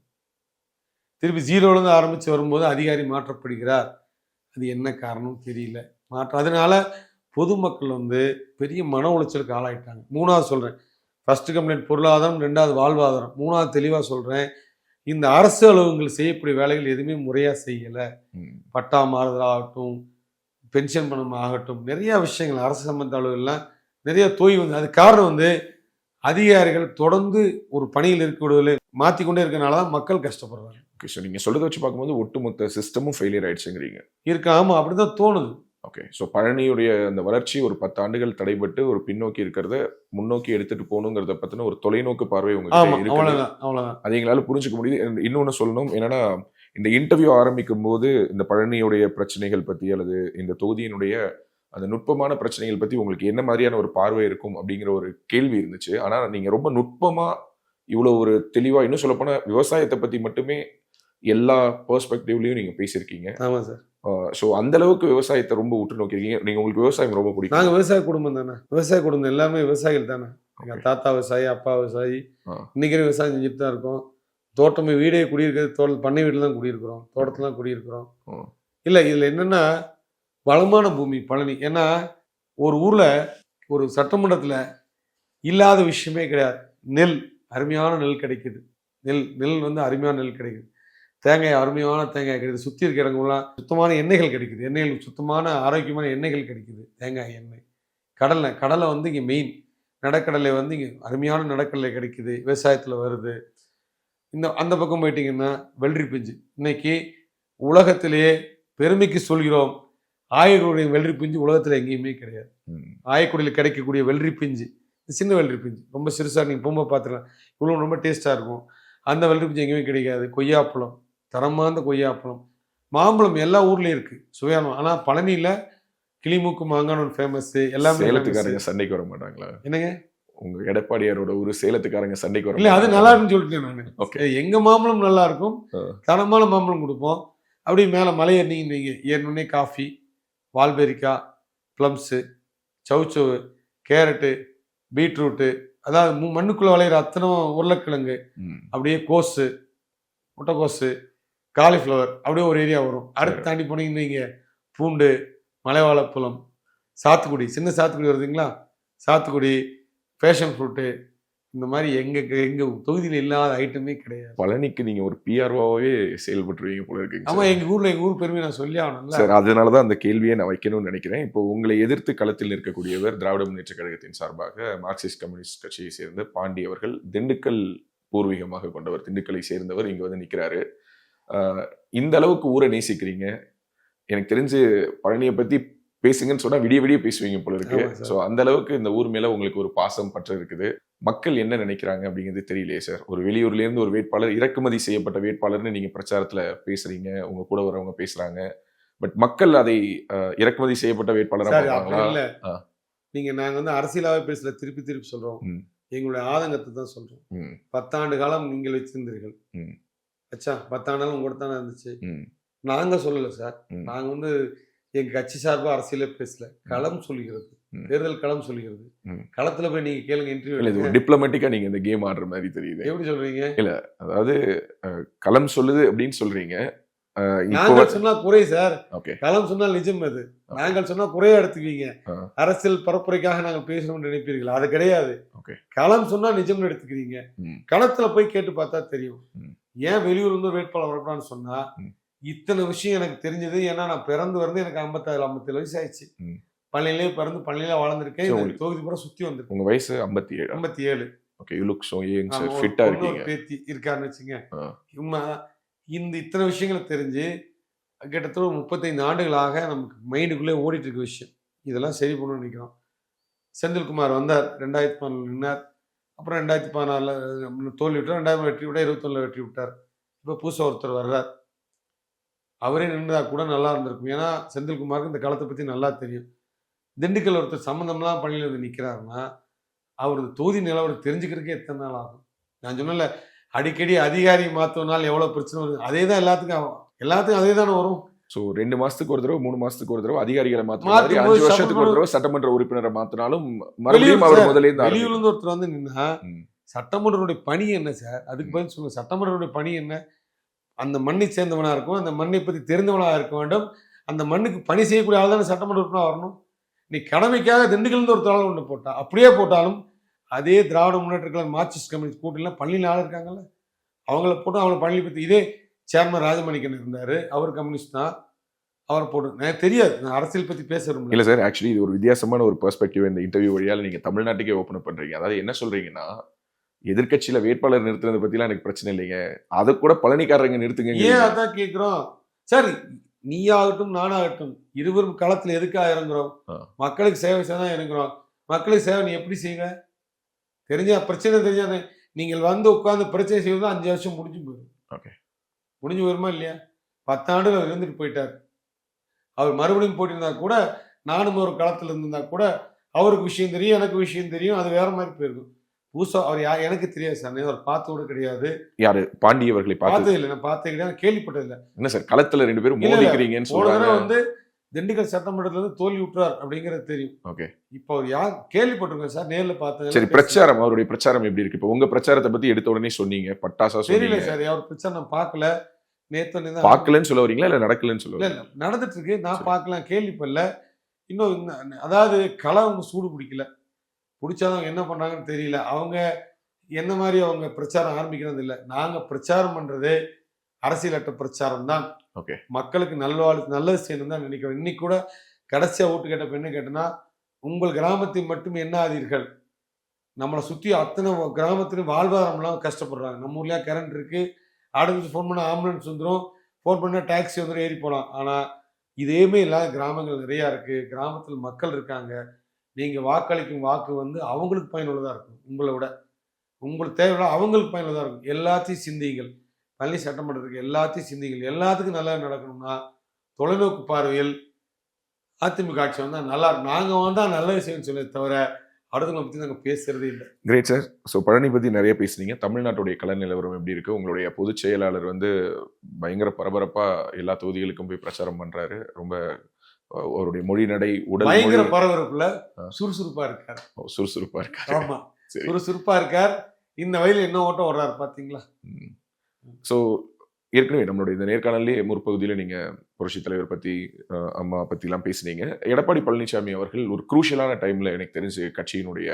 Speaker 2: திருப்பி 0லேருந்து ஆரம்பித்து வரும்போது அதிகாரி மாற்றப்படுகிறார். அது என்ன காரணம் தெரியல. அதனால பொதுமக்கள் வந்து பெரிய மன உளைச்சலுக்கு ஆளாயிட்டாங்க. 3வது சொல்கிறேன், ஃபஸ்ட்டு கம்ப்ளைண்ட் பொருளாதாரம், 2வது வாழ்வாதாரம், 3வது தெளிவாக சொல்கிறேன், இந்த அரசு அலுவலகங்கள் செய்யக்கூடிய வேலைகள் எதுவுமே முறையாக செய்யலை. பட்டா மாறுதல் ஆகட்டும், பென்ஷன் பணம் ஆகட்டும், நிறையா விஷயங்கள் அரசு சம்பந்த அலுவலகம்லாம் நிறைய தோய் வந்து அது காரணம் வந்து அதிகாரிகள் தொடர்ந்து ஒரு பணியில் இருக்க விடுவதில்லை, மாற்றிக்கொண்டே இருக்கனால தான் மக்கள் கஷ்டப்படுறாங்க.
Speaker 1: ஓகே. ஸோ நீங்கள் சொல்கிறத வச்சு பார்க்கும்போது ஒட்டுமொத்த சிஸ்டமும் ஃபெயிலியர் ஆயிடுச்சுங்கிறீங்க.
Speaker 2: இருக்கு. ஆமாம், அப்படி தான் தோணுது.
Speaker 1: ஓகே. ஸோ பழனியுடைய அந்த வளர்ச்சி ஒரு 10 ஆண்டுகள் தடைபட்டு ஒரு பின்னோக்கி இருக்கிறத முன்னோக்கி எடுத்துட்டு போகணுங்கிறத பற்றின ஒரு தொலைநோக்கு பார்வை உங்களுக்கு இருக்கு.
Speaker 2: அவ்வளோதான்.
Speaker 1: அதை எங்களால் புரிஞ்சுக்க முடியுது. இன்னொன்று சொல்லணும் என்னன்னா, இந்த இன்டர்வியூ ஆரம்பிக்கும் போது இந்த பழனியுடைய பிரச்சனைகள் பற்றி அல்லது இந்த தொகுதியினுடைய அந்த நுட்பமான பிரச்சனைகள் பற்றி உங்களுக்கு என்ன மாதிரியான ஒரு பார்வை இருக்கும் அப்படிங்கிற ஒரு கேள்வி இருந்துச்சு. ஆனால் நீங்கள் ரொம்ப நுட்பமாக இவ்வளோ ஒரு தெளிவாக, இன்னும் சொல்லப்போனால் விவசாயத்தை பற்றி மட்டுமே எல்லா பெர்ஸ்பெக்டிவ்லையும் நீங்கள் பேசியிருக்கீங்க.
Speaker 2: ஆமாம் சார்.
Speaker 1: ஸோ அந்த அளவுக்கு விவசாயத்தை ரொம்ப உற்று நோக்கிருக்கீங்க. நீங்கள் உங்களுக்கு விவசாயம் ரொம்ப பிடிக்கும்.
Speaker 2: நாங்கள் விவசாய குடும்பம் தானே. விவசாய குடும்பம் எல்லாருமே விவசாயிகள் தானே. எங்கள் தாத்தா விவசாயி, அப்பா விவசாயி, இன்னைக்கு விவசாயம் செஞ்சுட்டு தான் இருக்கோம். தோட்டமே வீடே குடியிருக்கிறது பண்ணை வீட்டில் தான் குடியிருக்கிறோம், தோட்டத்தில் தான் குடியிருக்கிறோம்.
Speaker 1: ஓ.
Speaker 2: இல்லை இதில் என்னென்னா வளமான பூமி பழனி. ஏன்னா ஒரு ஊரில் ஒரு சட்டமன்றத்தில் இல்லாத விஷயமே கிடையாது. நெல், அருமையான நெல் கிடைக்குது. நெல் வந்து அருமையான நெல் கிடைக்குது. தேங்காய், அருமையான தேங்காய் கிடைக்குது. சுற்றி இருக்க இடங்கள்லாம் சுத்தமான எண்ணெய்கள் கிடைக்குது. எண்ணெய்கள் சுத்தமான ஆரோக்கியமான எண்ணெய்கள் கிடைக்குது. தேங்காய் எண்ணெய். கடலை வந்து இங்கே மெயின். நடக்கடலை வந்து இங்கே அருமையான நடக்கடலை கிடைக்குது, விவசாயத்தில் வருது. அந்த பக்கம் போயிட்டீங்கன்னா வெள்ளரி பிஞ்சு. இன்னைக்கு உலகத்திலேயே பெருமைக்கு சொல்கிறோம், ஆயக்குடிய வெள்ளரி பிஞ்சு உலகத்தில் எங்கேயுமே கிடையாது. ஆயக்குடியில் கிடைக்கக்கூடிய வெள்ளரி பிஞ்சு, சின்ன வெள்ளரி பிஞ்சு, ரொம்ப சிறுசாக நீங்கள் பூம்பை பார்த்துக்கலாம், இவ்வளோ ரொம்ப டேஸ்ட்டாக இருக்கும். அந்த வெள்ளரி பிஞ்சு எங்கேயுமே கிடைக்காது. கொய்யாப்பழம், தரமார்ந்த கொய்யாப்பழம், மாம்பழம் எல்லா ஊர்லேயும் இருக்குது சுவையான. ஆனால் பழனியில் கிளிமூக்கு மாங்கானு ஃபேமஸ். எல்லாமே
Speaker 1: சேலத்துக்காரங்க சண்டைக்கு வர மாட்டாங்களா?
Speaker 2: என்னங்க
Speaker 1: உங்க எடப்பாடியாரோட ஒரு சேலத்துக்காரங்க சண்டைக்கு வர
Speaker 2: இல்லை, அது நல்லா இருக்குன்னு சொல்லிட்டேன் நான்.
Speaker 1: ஓகே,
Speaker 2: எங்க மாம்பழம் நல்லா இருக்கும், தரமான மாம்பழம் கொடுப்போம். அப்படி மேலே மலை ஏறினீங்க, ஏறினோடனே காஃபி, வால்பெரிக்காய், ப்ளம்ஸு, சவுச்சவு, கேரட்டு, பீட்ரூட்டு, அதாவது மண்ணுக்குள்ளே விளையிற அத்தனை உருளைக்கிழங்கு, அப்படியே கோஸு, முட்டைக்கோஸு, காலிஃப்ளவர், அப்படியே ஒரு ஏரியா வரும். அடுத்து தாண்டி போனீங்கன்னு வைங்க, பூண்டு, மலைவாழைப்பழம், சாத்துக்குடி, சின்ன சாத்துக்குடி வருதுங்களா, சாத்துக்குடி, பேஷன் ஃப்ரூட்டு, இந்த மாதிரி எங்க தொகுதியில் இல்லாத ஐட்டமே கிடையாது.
Speaker 1: பழனிக்கு நீங்க ஒரு பிஆர்ஓவே செயல்பட்டுருவீங்க போல இருக்குங்க.
Speaker 2: ஆமா, எங்க ஊர் பெருமை நான் சொல்லி ஆகணும்ல
Speaker 1: சார். அதனாலதான் அந்த கேள்வியை நான் வைக்கணும்னு நினைக்கிறேன். இப்போ உங்களை எதிர்த்து களத்தில் இருக்கக்கூடியவர் திராவிட முன்னேற்ற கழகத்தின் சார்பாக மார்க்சிஸ்ட் கம்யூனிஸ்ட் கட்சியை சேர்ந்த பாண்டி அவர்கள். திண்டுக்கல் பூர்வீகமாக கொண்டவர், திண்டுக்கலை சேர்ந்தவர், இங்க வந்து நிக்கிறாரு. இந்த அளவுக்கு ஊரை நேசிக்கிறீங்க. எனக்கு தெரிஞ்சு பழனியை பத்தி பேசுங்கன்னு சொன்னா விடிய விடிய பேசுவீங்க போல இருக்கு. ஸோ அந்த அளவுக்கு இந்த ஊர் மேல உங்களுக்கு ஒரு பாசம் பற்று இருக்குது. மக்கள் என்ன நினைக்கிறாங்க அப்படிங்கிறது தெரியலையே சார். ஒரு வெளியூர்ல இருந்து ஒரு வேட்பாளர், இறக்குமதி செய்யப்பட்ட வேட்பாளர்னு நீங்க பிரச்சாரத்துல பேசுறீங்க, உங்க கூட வரவங்க பேசுறாங்க. பட் மக்கள் அதை இறக்குமதி செய்யப்பட்ட வேட்பாளராக
Speaker 2: நீங்க நாங்க வந்து அரசியலாவே பேசல, திருப்பி சொல்றோம். எங்களுடைய ஆதங்கத்தை தான் சொல்றோம். 10 ஆண்டு காலம் நீங்கள் வச்சிருந்தீர்கள். அச்சா 10 ஆண்டு உங்க கூட தானே இருந்துச்சு. நாங்க சொல்லல சார். நாங்க வந்து எங்க கட்சி சார்பா அரசியல பேசல. களம் சொல்லுகிறது, தேர்தல் களம் சொல்லுகிறது. களத்துல போய் நீங்க கேளுங்க, இன்டர்வியூ.
Speaker 1: டிப்ளமேட்டிக்கா நீங்க இந்த கேம் ஆடுற மாதிரி தெரியுது.
Speaker 2: எப்படி சொல்றீங்க?
Speaker 1: இல்ல, அதாவது களம் சொல்லுது அப்படின்னு சொல்றீங்க.
Speaker 2: நாங்கள் சொன்னா குறை சார். களம் சொன்னால் நிஜம். அது நாங்கள் சொன்னா குறையா எடுத்துக்குவீங்க. அரசியல் பரப்புரைக்காக நாங்கள் பேசணும்னு நினைப்பீர்கள். அது கிடையாது. களம் சொன்னா நிஜம்னு எடுத்துக்கிறீங்க. களத்துல போய் கேட்டு பார்த்தா தெரியும். ஏன் வெளியூர் வந்து வேட்பாளர் வரக்கூடாதுன்னு சொன்னா, இத்தனை விஷயம் எனக்கு தெரிஞ்சது. ஏன்னா நான் பிறந்து வந்து எனக்கு 57 வயசு ஆயிடுச்சு. பள்ளியிலே பிறந்து பள்ளியில வளர்ந்துருக்கேன். தொகுதி பூரா சுத்தி வந்திருக்கேன்.
Speaker 1: உங்க வயசு 57. Okay, you look so young sir. ஃபிட்டா இருக்கீங்க.
Speaker 2: பேத்தி இருக்காருன்னு வச்சுங்க. இத்தனை விஷயங்களை தெரிஞ்சு கிட்டத்தட்ட 35 ஆண்டுகளாக நமக்கு மைண்டுக்குள்ளே ஓடிட்டு இருக்க விஷயம். இதெல்லாம் சரி பண்ணணும்னு நினைக்கிறோம். செந்தில்குமார் வந்தார், 2014 நின்னார். அப்புறம் 2014 தோல்வி விட்டார், 2000 வெற்றி விட்டார், 21 வெற்றி விட்டார். இப்போ புதுசாக ஒருத்தர் வர்றார். அவரே நின்றா கூட நல்லா இருந்திருக்கும். ஏன்னா செந்தில்குமாருக்கு இந்த காலத்தை பற்றி நல்லா தெரியும். திண்டுக்கல் ஒருத்தர் சம்மந்தம்லாம் பள்ளியில் வந்து நிற்கிறாருன்னா அவரது தொகுதி நிலவரம் தெரிஞ்சுக்கிறதுக்கே எத்தனை நாள் ஆகும்? நான் சொன்னல, அடிக்கடி அதிகாரி மாற்றனால எவ்வளோ பிரச்சனை வருது. அதே தான் எல்லாத்துக்கும் அதே தானே வரும்.
Speaker 1: ஸோ 2 மாசத்துக்கு ஒரு தடவை, 3 மாசத்துக்கு ஒரு தடவை அதிகாரிகளை மாற்றினா, 5 வருஷத்துக்கு ஒரு தடவை சட்டமன்ற உறுப்பினரை மாற்றினாலும் மறுபடியும் அவர் முதலேருந்து
Speaker 2: வெளியூர்லேருந்து ஒருத்தர் வந்து நின்னா சட்டமன்றனுடைய பணி என்ன சார்? அதுக்கு பதில் சொல்லுங்க. சட்டமன்றனுடைய பணி என்ன? அந்த மண்ணை சேர்ந்தவனாக இருக்கும், அந்த மண்ணை பற்றி தெரிந்தவனாக இருக்க வேண்டும். அந்த மண்ணுக்கு பணி செய்யக்கூடிய ஆள் தானே சட்டமன்ற உறுப்பினராக வரணும். நீ கடமைக்காக திண்டுக்கல்லேருந்து ஒரு தாள் ஒன்று போட்டா, அப்படியே போட்டாலும் அதே திராவிட முன்னேற்ற கழகம் மார்க்சிஸ்ட் கம்யூனிஸ்ட் கூட்டணியில் பள்ளியில் ஆள் இருக்காங்கல்ல, அவங்கள போட்டு அவங்கள பள்ளி பற்றி. இதே சேர்மன் ராஜமணிக்கன் இருந்தார், அவர் கம்யூனிஸ்ட் தான், அவர் போட்டு. எனக்கு தெரியாது, நான் அரசியல் பற்றி பேசுகிறோம்
Speaker 1: இல்லை சார். ஆக்சுவலி இது ஒரு வித்தியாசமான ஒரு பெர்ஸ்பெக்டிவ் இந்த இன்டர்வியூ வழியால் நீங்கள் தமிழ்நாட்டுக்கே ஓப்பன் பண்ணுறீங்க. அதாவது என்ன சொல்கிறீங்கன்னா, எதிர்கட்சியில வேட்பாளர் நிறுத்துறதை பத்திலாம் எனக்கு பிரச்சனை இல்லைங்க, அதை கூட பழனிக்காரங்க நிறுத்துங்க.
Speaker 2: ஏன் அதான் கேட்கிறோம் சார். நீ ஆகட்டும் நானாகட்டும், இருவரும் களத்துல எதுக்காக இறங்குறோம்? மக்களுக்கு சேவை செய்ய இறங்குறோம். மக்களுக்கு சேவை நீ எப்படி செய்வ? தெரிஞ்ச பிரச்சனை தெரிஞ்சானே. நீங்கள் வந்து உட்கார்ந்து பிரச்சனை செய்வது 5 வருஷம் முடிஞ்சு போயிடும். முடிஞ்சு போயிருமா இல்லையா? 10 ஆண்டுகள் அவர் இருந்துட்டு போயிட்டார். அவர் மறுபடியும் போட்டிருந்தா கூட, நானும் ஒரு களத்துல இருந்திருந்தா கூட, அவருக்கு விஷயம் தெரியும், எனக்கு விஷயம் தெரியும், அது வேற மாதிரி போயிருக்கும். புதுசா அவர் எனக்கு தெரியாது சார். அவர் பார்த்து கூட கிடையாது.
Speaker 1: யாரு? பாண்டி அவர்களை பார்த்தது
Speaker 2: இல்லை, நான் பார்த்தே கிடையாது, கேள்விப்பட்டது இல்லை.
Speaker 1: என்ன சார் களத்துல 2 பேரும் மோதிக்கிறீங்கன்னு சொல்றாங்க.
Speaker 2: வந்து திண்டுக்கல் சட்டமன்றத்துல இருந்து தோல்வி விட்டுறார் அப்படிங்கிறது தெரியும்.
Speaker 1: ஓகே.
Speaker 2: இப்போ அவர் யார் கேள்விப்பட்டிருக்கேன் சார், நேர்ல பார்த்தேன்.
Speaker 1: சரி, பிரச்சாரம், அவருடைய பிரச்சாரம் எப்படி இருக்கு? இப்போ உங்க பிரச்சாரத்தை பத்தி எடுத்த உடனே சொன்னீங்க, பட்டாசா
Speaker 2: தெரியல
Speaker 1: சொன்னீங்க.
Speaker 2: சார், அவர் பிரச்சாரம் நான் பார்க்கல. நேத்து
Speaker 1: பார்க்கலன்னு சொல்ல வரீங்களா இல்ல நடக்கலன்னு சொல்ல
Speaker 2: இல்ல
Speaker 1: வரீங்களா?
Speaker 2: இல்ல நடந்துட்டு இருக்கு, நான்
Speaker 1: சரி.
Speaker 2: பார்க்கலாம், கேள்விப்படல. இன்னும் அதாவது களம் சூடு பிடிக்கல, பிடிச்சாதான் என்ன பண்றாங்கன்னு தெரியல. அவங்க என்ன மாதிரி அவங்க பிரச்சாரம் ஆரம்பிக்கிறது இல்லை. நாங்க பிரச்சாரம் பண்றது அரசியல் அட்ட பிரச்சாரம் தான்.
Speaker 1: ஓகே.
Speaker 2: மக்களுக்கு நல்லது செய்யணும் தான் நினைக்கிறோம். இன்னைக்கு கூட கடைசியா ஓட்டு கேட்ட என்ன கேட்டனா, உங்கள் கிராமத்தை மட்டும் எண்ணாதீர்கள், நம்மளை சுத்தி அத்தனை கிராமத்திலும் வாழ்வாதாரம்லாம் கஷ்டப்படுறாங்க. நம்ம ஊர்லயா கரண்ட் இருக்கு, அடுத்து ஃபோன் பண்ண ஆம்புலன்ஸ் வந்துடும், ஃபோன் பண்ண டாக்ஸி வந்துடும், ஏறி போகலாம். ஆனா இதேமே இல்லாத கிராமங்கள் நிறையா இருக்கு. கிராமத்தில் மக்கள் இருக்காங்க. நீங்க வாக்களிக்கும் வாக்கு வந்து அவங்களுக்கு பயனுள்ளதா இருக்கும். உங்களை விட உங்களுக்கு தேவையில்ல, அவங்களுக்கு பயனுள்ளதா இருக்கும். எல்லாத்தையும் சிந்திங்கள். பழனி சட்டமன்றத்துக்கு எல்லாத்தையும் சிந்திங்கள். எல்லாத்துக்கும் நல்லா நடக்கணும்னா தொலைநோக்கு பார்வையில் அதிமுக ஆட்சி வந்தா நல்லா இருக்கும். நாங்க வந்தா நல்ல விஷயம் சொல்ல தவிர அடுத்தவங்களை பத்தி நாங்க பேசுறதே இல்லை.
Speaker 1: Great sir. ஸோ பழனி பத்தி நிறைய பேசுனீங்க. தமிழ்நாட்டுடைய கள நிலவரம் எப்படி இருக்கு? உங்களுடைய பொதுச் செயலாளர் வந்து பயங்கர பரபரப்பா எல்லா தொகுதிகளுக்கும் போய் பிரச்சாரம் பண்றாரு. ரொம்ப அவருடைய மொழி நடை, உடல்
Speaker 2: பயங்கர பரபரப்புல சுறுசுறுப்பா இருக்காரு.
Speaker 1: சுறுசுறுப்பா இருக்காரு.
Speaker 2: ஆமா, சுறுசுறுப்பா இருக்கார். இந்த வயல என்ன ஓட்டம் ஓடுறாரு பாத்தீங்களா?
Speaker 1: ஸோ ஏற்கனவே நம்மளுடைய இந்த நேர்காணலே முற்பகுதியில் நீங்க புரட்சி தலைவர் பத்தி, அம்மா பத்தி எல்லாம் பேசினீங்க. எடப்பாடி பழனிசாமி அவர்கள் ஒரு குரூஷியலான டைம்ல எனக்கு தெரிஞ்சு கட்சியினுடைய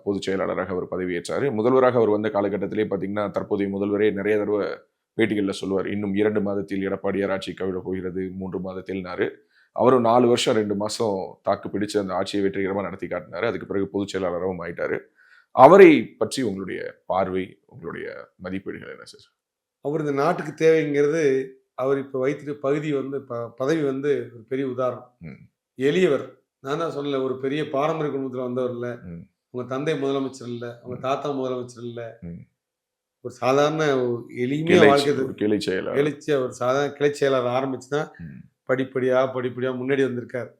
Speaker 1: பொதுச் செயலாளராக அவர் பதவியேற்றாரு. முதல்வராக அவர் வந்த காலகட்டத்திலே பார்த்தீங்கன்னா, தற்போதைய முதல்வரே நிறைய தடவை பேட்டிகளில் சொல்லுவார், இன்னும் 2 மாதத்தில் எடப்பாடியார் ஆட்சி கவிழ போகிறது, 3 மாதத்தில்னாரு. அவரும் 4 வருஷம் 2 மாசம் தாக்கு பிடிச்சு அந்த ஆட்சியை வெற்றிகரமாக நடத்தி காட்டினாரு. அதுக்கு பிறகு பொதுச் செயலாளராகவும் ஆயிட்டாரு. அவரை பற்றி உங்களுடைய பார்வை, உங்களுடைய மதிப்பீடுகள் என்ன சார்?
Speaker 2: அவர் இந்த நாட்டுக்கு தேவைங்கிறது, அவர் இப்ப வைத்திருக்க பகுதி வந்து பதவி வந்து ஒரு பெரிய உதாரணம். எளியவர். நான் தான் சொல்லல, ஒரு பெரிய பாரம்பரிய குடும்பத்தில் வந்தவர் இல்ல, உங்க தந்தை முதலமைச்சர் இல்ல, உங்க தாத்தா முதலமைச்சர் இல்ல, ஒரு சாதாரண எளிமையா வாழ்க்கை எழுச்சி ஒரு சாதாரண கிளை செயலாளர் ஆரம்பிச்சுதான் படிப்படியா முன்னாடி வந்திருக்காரு.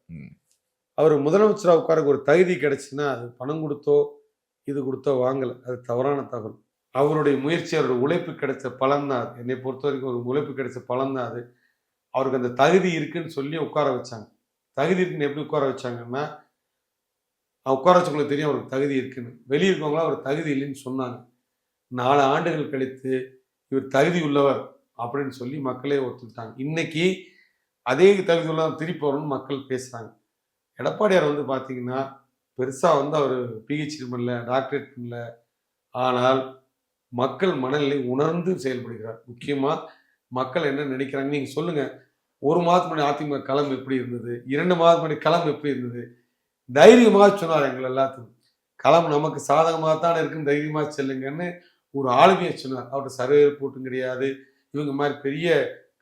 Speaker 2: அவர் முதலமைச்சராக உட்கார ஒரு தகுதி கிடைச்சுன்னா அது பணம் கொடுத்தோ இது கொடுத்தோ வாங்கல, அது தவறான தகவல். அவருடைய முயற்சி, அவருடைய உழைப்பு கிடைச்ச பலன் தான் அது. என்னை பொறுத்த வரைக்கும் ஒரு உழைப்பு கிடைச்ச பலன் தான் அது. அவருக்கு அந்த தகுதி இருக்குன்னு சொல்லி உட்கார வச்சாங்க. தகுதி இருக்குன்னு எப்படி உட்கார வச்சாங்கன்னா, உட்கார வச்சவங்களுக்கு தெரியும் அவருக்கு தகுதி இருக்குன்னு. வெளியே இருக்கவங்களா அவர் தகுதி இல்லைன்னு சொன்னாங்க. 4 ஆண்டுகள் கழித்து இவர் தகுதி உள்ளவர் அப்படின்னு சொல்லி மக்களே ஒத்துக்கிட்டாங்க. இன்னைக்கு அதே தகுதி உள்ளவர் திருப்பி வரணும்னு மக்கள் பேசுறாங்க. எடப்பாடியார் வந்து பார்த்தீங்கன்னா, பெருசா வந்து அவர் பிஹெச்டி பண்ணல, டாக்டரேட் பண்ணல. ஆனால் மக்கள் மனநிலை உணர்ந்து செயல்படுகிறார். முக்கியமா மக்கள் என்ன நினைக்கிறாங்க நீங்க சொல்லுங்க. 1 மாதத்துக்கு முன்னாடி அதிமுக களம் எப்படி இருந்தது, 2 மாதத்துக்கு முன்னாடி களம் எப்படி இருந்தது, தைரியமாக சொன்னார். எங்களை எல்லாத்துக்கும் களம் நமக்கு சாதகமாகத்தான் இருக்குன்னு தைரியமா செல்லுங்கன்னு ஒரு ஆளுமையை சொன்னார். அவர்கிட்ட சர்வே போட்டும் கிடையாது. இவங்க மாதிரி பெரிய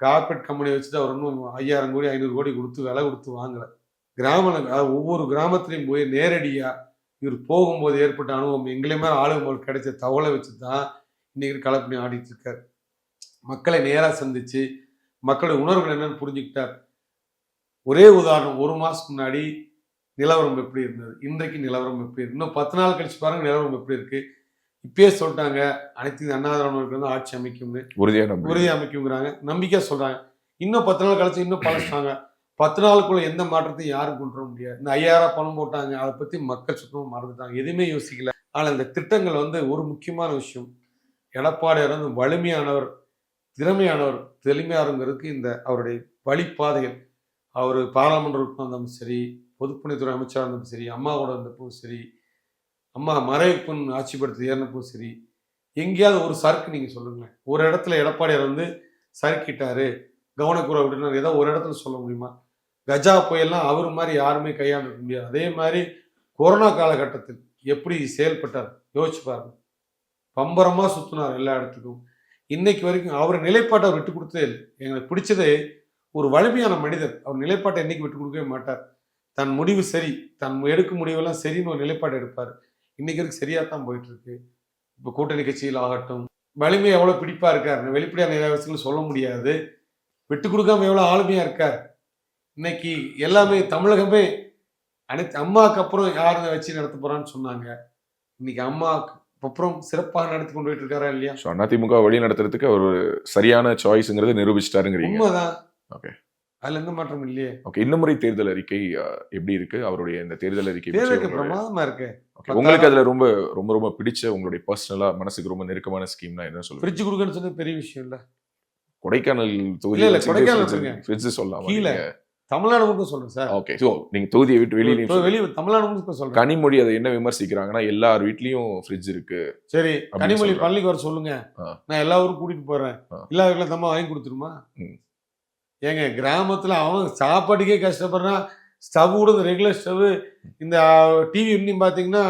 Speaker 2: கார்பரேட் கம்பெனி வச்சுட்டு அவர் இன்னும் 5000 கோடி 500 கோடி கொடுத்து விலை கொடுத்து வாங்கலை. ஒவ்வொரு கிராமத்திலையும் போய் நேரடியா இவர் போகும்போது ஏற்பட்ட அனுபவம், எங்களை மேலே ஆளுநர் கிடைச்ச தகவலை வச்சு தான் இன்னைக்கு கலப்பணி ஆடிட்டு இருக்கார். மக்களை நேராக சந்திச்சு மக்களுடைய உணர்வுகள் என்னன்னு புரிஞ்சுக்கிட்டார். ஒரே உதாரணம், 1 மாசத்துக்கு முன்னாடி நிலவரம் எப்படி இருந்தது, இன்றைக்கு நிலவரம் எப்படி இருக்கு, இன்னும் 10 நாள் கழிச்சு பாருங்க நிலவரம் எப்படி இருக்கு. இப்பயே சொல்லிட்டாங்க, அனைத்து அண்ணா திராவிட வந்து ஆட்சி அமைக்கும்னு, உறுதியாக அமைக்குங்கிறாங்க, நம்பிக்கையா சொல்றாங்க. இன்னும் 10 நாள் கழிச்சு இன்னும் பழச்சாங்க. 10 நாளுக்குள்ள எந்த மாற்றத்தையும் யாரும் கொண்டு வர முடியாது. இந்த 5000 பணம் போட்டாங்க, அதை பத்தி மக்கள் சுத்தமாக மறந்துட்டாங்க, எதுவுமே யோசிக்கல. ஆனால் இந்த திட்டங்கள் வந்து ஒரு முக்கியமான விஷயம். எடப்பாடியார் வந்து வலிமையானவர், திறமையானவர், தெளிமையானவருக்கு இந்த அவருடைய வழிபாதைகள், அவர் பாராளுமன்ற உறுப்பினர் இருந்தாலும் சரி, பொதுப்பணித்துறை அமைச்சராக இருந்தாலும் சரி, அம்மாவோட இருந்தப்பவும் சரி, அம்மா மறைவுப்புண் ஆட்சிப்படுத்தி ஏறினப்பவும் சரி, எங்கேயாவது ஒரு சறுக்கு நீங்க சொல்லுங்களேன். ஒரு இடத்துல எடப்பாடியார் வந்து சறுக்கிட்டாரு, கவனக்குறை விட்டுனார், ஏதோ ஒரு இடத்துல சொல்ல முடியுமா? கஜா புயல்லாம் அவர் மாதிரி யாருமே கையாண்டு முடியாது. அதே மாதிரி கொரோனா காலகட்டத்தில் எப்படி செயல்பட்டார் யோசிச்சு பாருங்க. பம்பரமா சுத்தினார் எல்லா இடத்துக்கும். இன்னைக்கு வரைக்கும் அவர் நிலைப்பாட்டை விட்டு கொடுத்ததே இல்லை. எங்களுக்கு பிடிச்சதே ஒரு வலிமையான மனிதர். அவர் நிலைப்பாட்டை என்னைக்கு விட்டு கொடுக்கவே மாட்டார். தன் முடிவு சரி, தன் எடுக்கும் முடிவெல்லாம் சரின்னு ஒரு நிலைப்பாடு எடுப்பார். இன்னைக்கு வரைக்கும் சரியா தான் போயிட்டு இருக்கு. இப்போ கூட்டணி கட்சியில் ஆகட்டும், வலிமை எவ்வளவு பிடிப்பா இருக்கார், வெளிப்படையான நிறைய விஷயங்கள் சொல்ல முடியாது. விட்டு கொடுக்காம எவ்வளவு ஆளுமையா இருக்கார். இன்னைக்கு எல்லாமே தமிழகமே அனைத்து அம்மாவுக்கு அப்புறம் யாரை வச்சு நடத்த போறான்னு சொன்னாங்க. இன்னைக்கு அம்மாவுக்கு அப்புறம் சிறப்பாக நடத்தி கொண்டு போயிட்டு இருக்காரா இல்லையா?
Speaker 1: அதிமுக வழி நடத்துறதுக்கு அவர் சரியான சாய்ஸ்ங்கிறது நிரூபிச்சிட்டாருங்கிறீங்க.
Speaker 2: உண்மைதான்.
Speaker 1: ஓகே.
Speaker 2: அதுல எந்த மாற்றம் இல்லையே.
Speaker 1: ஓகே, இந்த முறை தேர்தல் அறிக்கை எப்படி இருக்கு? அவருடைய இந்த தேர்தல் அறிக்கை பற்றி
Speaker 2: தேர்தலுக்கு
Speaker 1: உங்களுடைய
Speaker 2: பிரமாதமா இருக்கு.
Speaker 1: okay, உங்களுக்கு அதுல ரொம்ப ரொம்ப ரொம்ப பிடிச்ச உங்களுடைய பர்சனலா மனசுக்கு ரொம்ப நெருக்கமான ஸ்கீம்னா என்ன சொல்லுங்க?
Speaker 2: ஃப்ரிட்ஜ் கொடுக்கன்னு சொன்னது பெரிய விஷயம் இல்ல.
Speaker 1: கொடைக்கானல்
Speaker 2: இல்ல, இல்ல, கொடைக்கானல் சொல்லுங்க.
Speaker 1: ஃப்ரிட்ஜ் சொல்லலாம்
Speaker 2: கீழே தமிழ்நாடு மட்டும் சொல்றேன் சார்.
Speaker 1: ஓகே, சோ நீங்க தொகுதியை விட்டு
Speaker 2: இப்போ வெளியே தமிழ்நாடு மட்டும் சொல்றேன்.
Speaker 1: கனிமொழி அதை என்ன விமர்சிக்கிறாங்கன்னா எல்லார் வீட்லயும் ஃப்ரிட்ஜ் இருக்கு.
Speaker 2: சரி,
Speaker 1: அப்படி
Speaker 2: கனிமொழி
Speaker 1: சொல்றாங்க.
Speaker 2: பள்ளிக்கு வர சொல்லுங்க, நான் எல்லா ஊரும் கூட்டிட்டு போறேன். இல்லாத வீட்டுல தம்மா வாங்கி கொடுத்துருமா?
Speaker 1: ம்.
Speaker 2: ஏங்க, கிராமத்துல அவன் சாப்பாட்டுக்கே கஷ்டப்படுறான். ஸ்டவ் கூட ரெகுலர் ஸ்டவ், இந்த டிவி இன்னும் பாத்தீங்கன்னா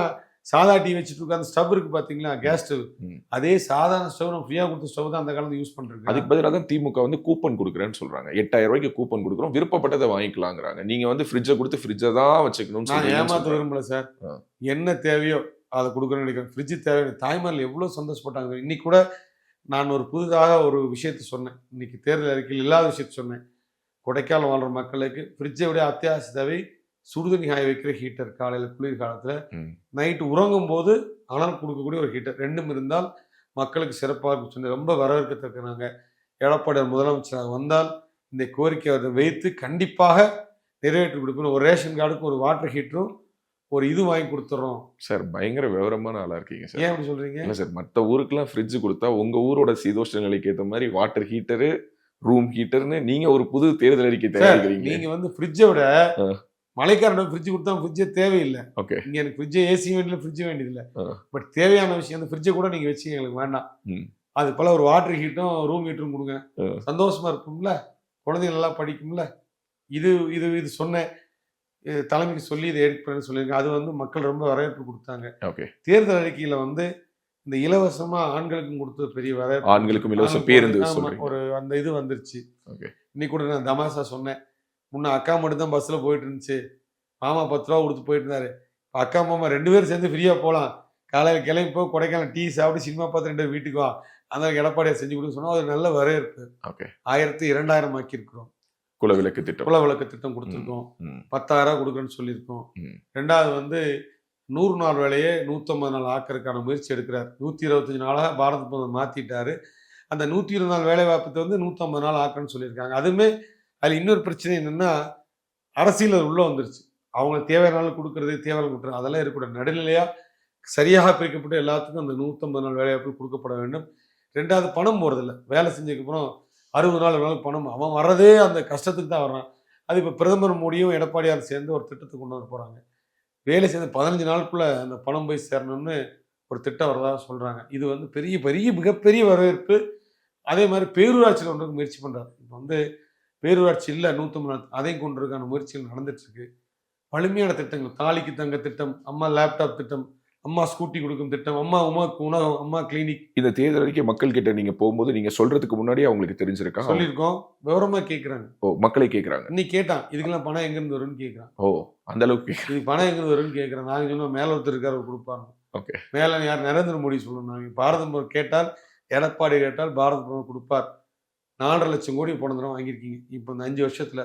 Speaker 2: சாதா டிவி வச்சுட்டு இருக்க அந்த ஸ்டவ் இருக்கு பாத்தீங்களா, கேஸ் ஸ்டவ்.
Speaker 1: ம்.
Speaker 2: அதே சாதாரண ஸ்டவ் நம்ம ஃப்ரீயா கொடுத்த ஸ்டவ் தான் அந்த காலத்துல யூஸ் பண்றோம்.
Speaker 1: அதுக்கு பதிலாக தான் திமுக வந்து கூப்பன் கொடுக்குறேன்னு சொல்றாங்க. 8000 ரூபாய்க்கு கூப்பன் கொடுக்குறோம், விருப்பப்பட்டதை வாங்கிக்கலாங்கிறாங்க. நீங்க வந்து ஃப்ரிட்ஜை கொடுத்து ஃப்ரிட்ஜை தான் வச்சுக்கணும்னு
Speaker 2: நான் ஏமாத்த
Speaker 1: சொல்றீங்க.
Speaker 2: விரும்பல சார். என்ன தேவையோ அதை கொடுக்குறேன்னு நினைக்கிறேன். ஃப்ரிட்ஜ் தேவை. தாய்மார்கள் எவ்வளவு சந்தோஷப்பட்டாங்க. இன்னைக்கு கூட நான் ஒரு புதிதாக ஒரு விஷயத்த சொன்னேன். இன்னைக்கு தேர்தல் அறிக்கையில் இல்லாத விஷயத்த சொன்னேன். கொடைக்கானல் வாழ்ற மக்களுக்கு ஃப்ரிட்ஜை விட அத்தியாவசிய தேவை சுடுதண்ணி காய வைக்கிற ஹீட்டர். காலையில் குளிர் காலத்தில் நைட்டு உறங்கும் போது அனல் கொடுக்கக்கூடிய ஒரு ஹீட்டர். ரெண்டும் இருந்தால் மக்களுக்கு சிறப்பாக இருக்கும் சொன்னி ரொம்ப வரவேற்கத்தக்கிறாங்க. எடப்பாடி முதலமைச்சராக வந்தால் இந்த கோரிக்கை வைத்து கண்டிப்பாக நிறைவேற்றி கொடுக்கணும். ஒரு ரேஷன் கார்டுக்கு ஒரு வாட்டர் ஹீட்டரும் ஒரு இது வாங்கி கொடுத்துறோம்.
Speaker 1: சார் பயங்கர விவரமான ஆளா இருக்கீங்க சார்.
Speaker 2: ஏன் அப்படி சொல்றீங்க?
Speaker 1: இல்ல சார், மற்ற ஊருக்குலாம் ஃப்ரிட்ஜ் கொடுத்தா உங்க ஊரோட சீதோஷ்ண நிலைக்கு ஏற்ற மாதிரி வாட்டர் ஹீட்டரு, ரூம் ஹீட்டர்னு நீங்க ஒரு புது தேர்தல் அறிக்கை தயாரிக்கிறீங்க.
Speaker 2: நீங்க வந்து ஃப்ரிட்ஜை விட மழைக்காரன் ஃப்ரிட்ஜ் கொடுத்தா ஃப்ரிட்ஜே தேவையில்லை.
Speaker 1: ஓகே,
Speaker 2: இங்க எனக்கு ஃப்ரிட்ஜே ஏசி வேண்டியது, ஃப்ரிட்ஜ் வேண்டியதில்லை. பட் தேவையான விஷயம் அந்த ஃப்ரிட்ஜை கூட நீங்க வச்சு எங்களுக்கு வேண்டாம். அது போல ஒரு வாட்டர் ஹீட்டும் ரூம் ஹீட்டரும் கொடுங்க. சந்தோஷமா இருக்கும்ல, குழந்தைங்க நல்லா படிக்கும்ல. இது இது இது சொன்னேன், தலைமைக்கு சொல்லி இதை எடுக்கிறேன்னு சொல்லியிருக்கேன். அது வந்து மக்கள் ரொம்ப வரவேற்பு கொடுத்தாங்க.
Speaker 1: ஓகே,
Speaker 2: தேர்தல் அறிக்கையில வந்து இந்த இலவசமா ஆண்களுக்கும் கொடுத்த பெரிய வரவேற்பு.
Speaker 1: ஆண்களுக்கும் இலவச பேருந்து சொல்றீங்க.
Speaker 2: ஒரு அந்த இது வந்துருச்சு.
Speaker 1: ஓகே,
Speaker 2: இன்னைக்கு கூட நான் தமாசா சொன்னேன். முன்ன அக்கா மட்டும் தான் பஸ்ல போயிட்டு இருந்துச்சு, மாமா 10 ரூபா கொடுத்து போயிட்டு இருந்தாரு. அக்கா மாமா 2 பேரும் சேர்ந்து ஃப்ரீயா போகலாம். காலையில் கிளம்பி போய் கொடைக்கானல் டீ சாப்பிட்டு சினிமா பார்த்து 2 பேரும் வீட்டுக்கு வா. அந்த எடப்பாடியை செஞ்சு கொடுக்க சொன்னா அது நல்ல வரவேற்பு.
Speaker 1: ஓகே,
Speaker 2: 1000 ஆக்கி இருக்கிறோம்.
Speaker 1: குலவிளக்கு திட்டம்,
Speaker 2: குலவிளக்கு திட்டம் கொடுத்துருக்கோம். 10,000 கொடுக்குறேன்னு சொல்லியிருக்கோம். ரெண்டாவது வந்து 100 நாள் வேலையே 150 நாள் ஆக்கிறதுக்கான முயற்சி எடுக்கிறார். 125 நாளாக பாரத பிரதமர் மாத்திட்டாரு. அந்த 120 நாள் வேலை வாய்ப்பத்தை வந்து 150 நாள் ஆக்கணும்னு சொல்லியிருக்காங்க. அதுவுமே அதில் இன்னொரு பிரச்சனை என்னன்னா, அரசியல் அது உள்ள வந்துருச்சு. அவங்களுக்கு தேவையான கொடுக்கறது, தேவையான கொடுக்குறது அதெல்லாம் இருக்கக்கூடாது. நடுநிலையா சரியாக பிரிக்கப்பட்டு எல்லாத்துக்கும் அந்த 150 நாள் வேலைவாய்ப்பு கொடுக்கப்பட வேண்டும். ரெண்டாவது, பணம் போறதில்லை. வேலை செஞ்சதுக்கப்புறம் 60 நாள் பணம் அவன் வர்றதே அந்த கஷ்டத்துக்கு தான் வர்றான். அது இப்போ பிரதமர் மோடியும் எடப்பாடியார் சேர்ந்து ஒரு திட்டத்தை கொண்டு வர போறாங்க. வேலை சேர்ந்து 15 நாளுக்குள்ள அந்த பணம் போய் சேரணும்னு ஒரு திட்டம் வரதாக சொல்றாங்க. இது வந்து பெரிய பெரிய மிகப்பெரிய வரவேற்பு. அதே மாதிரி பேரூராட்சியில் ஒன்றுக்கு முயற்சி பண்றாரு. இப்போ வந்து பேரூராட்சி இல்லை 150 நாள், அதையும் கொண்டிருக்கான முயற்சிகள் நடந்துட்டு இருக்கு. பழமையான திட்டங்கள், தாலிக்கு தங்க திட்டம், அம்மா லேப்டாப் திட்டம், அம்மா ஸ்கூட்டி கொடுக்கும் திட்டம், அம்மா உணவு, அம்மா கிளினிக்.
Speaker 1: இந்த தேர்தல் அறிக்கை மக்கள் கிட்ட நீங்க போகும்போது நீங்க சொல்றதுக்கு முன்னாடியே அவங்களுக்கு தெரிஞ்சிருக்கா?
Speaker 2: சொல்லியிருக்கோம், விவரமா கேட்கறாங்க.
Speaker 1: ஓ, மக்களை கேட்கறாங்க.
Speaker 2: இன்னைக்கு கேட்டான், இதுக்கெல்லாம் பணம் எங்க இருந்து வரும்னு கேட்கறான்.
Speaker 1: ஓ, அந்த அளவுக்கு
Speaker 2: இது பணம் எங்க இருந்து வரும்னு கேட்கறான். நாங்க சொன்னோம் மேல ஒருத்தர் இருக்காரு கொடுப்பாங்க.
Speaker 1: ஓகே,
Speaker 2: மேல யார்? நரேந்திர மோடி சொல்லணும். நாங்க பாரத பிரதமர் கேட்டால், எடப்பாடி கேட்டால் பாரத பிரதமர் கொடுப்பார். 4.5 லட்சம் கோடி போன தடவை வாங்கியிருக்கீங்க. இப்போ இந்த 5 வருஷத்துல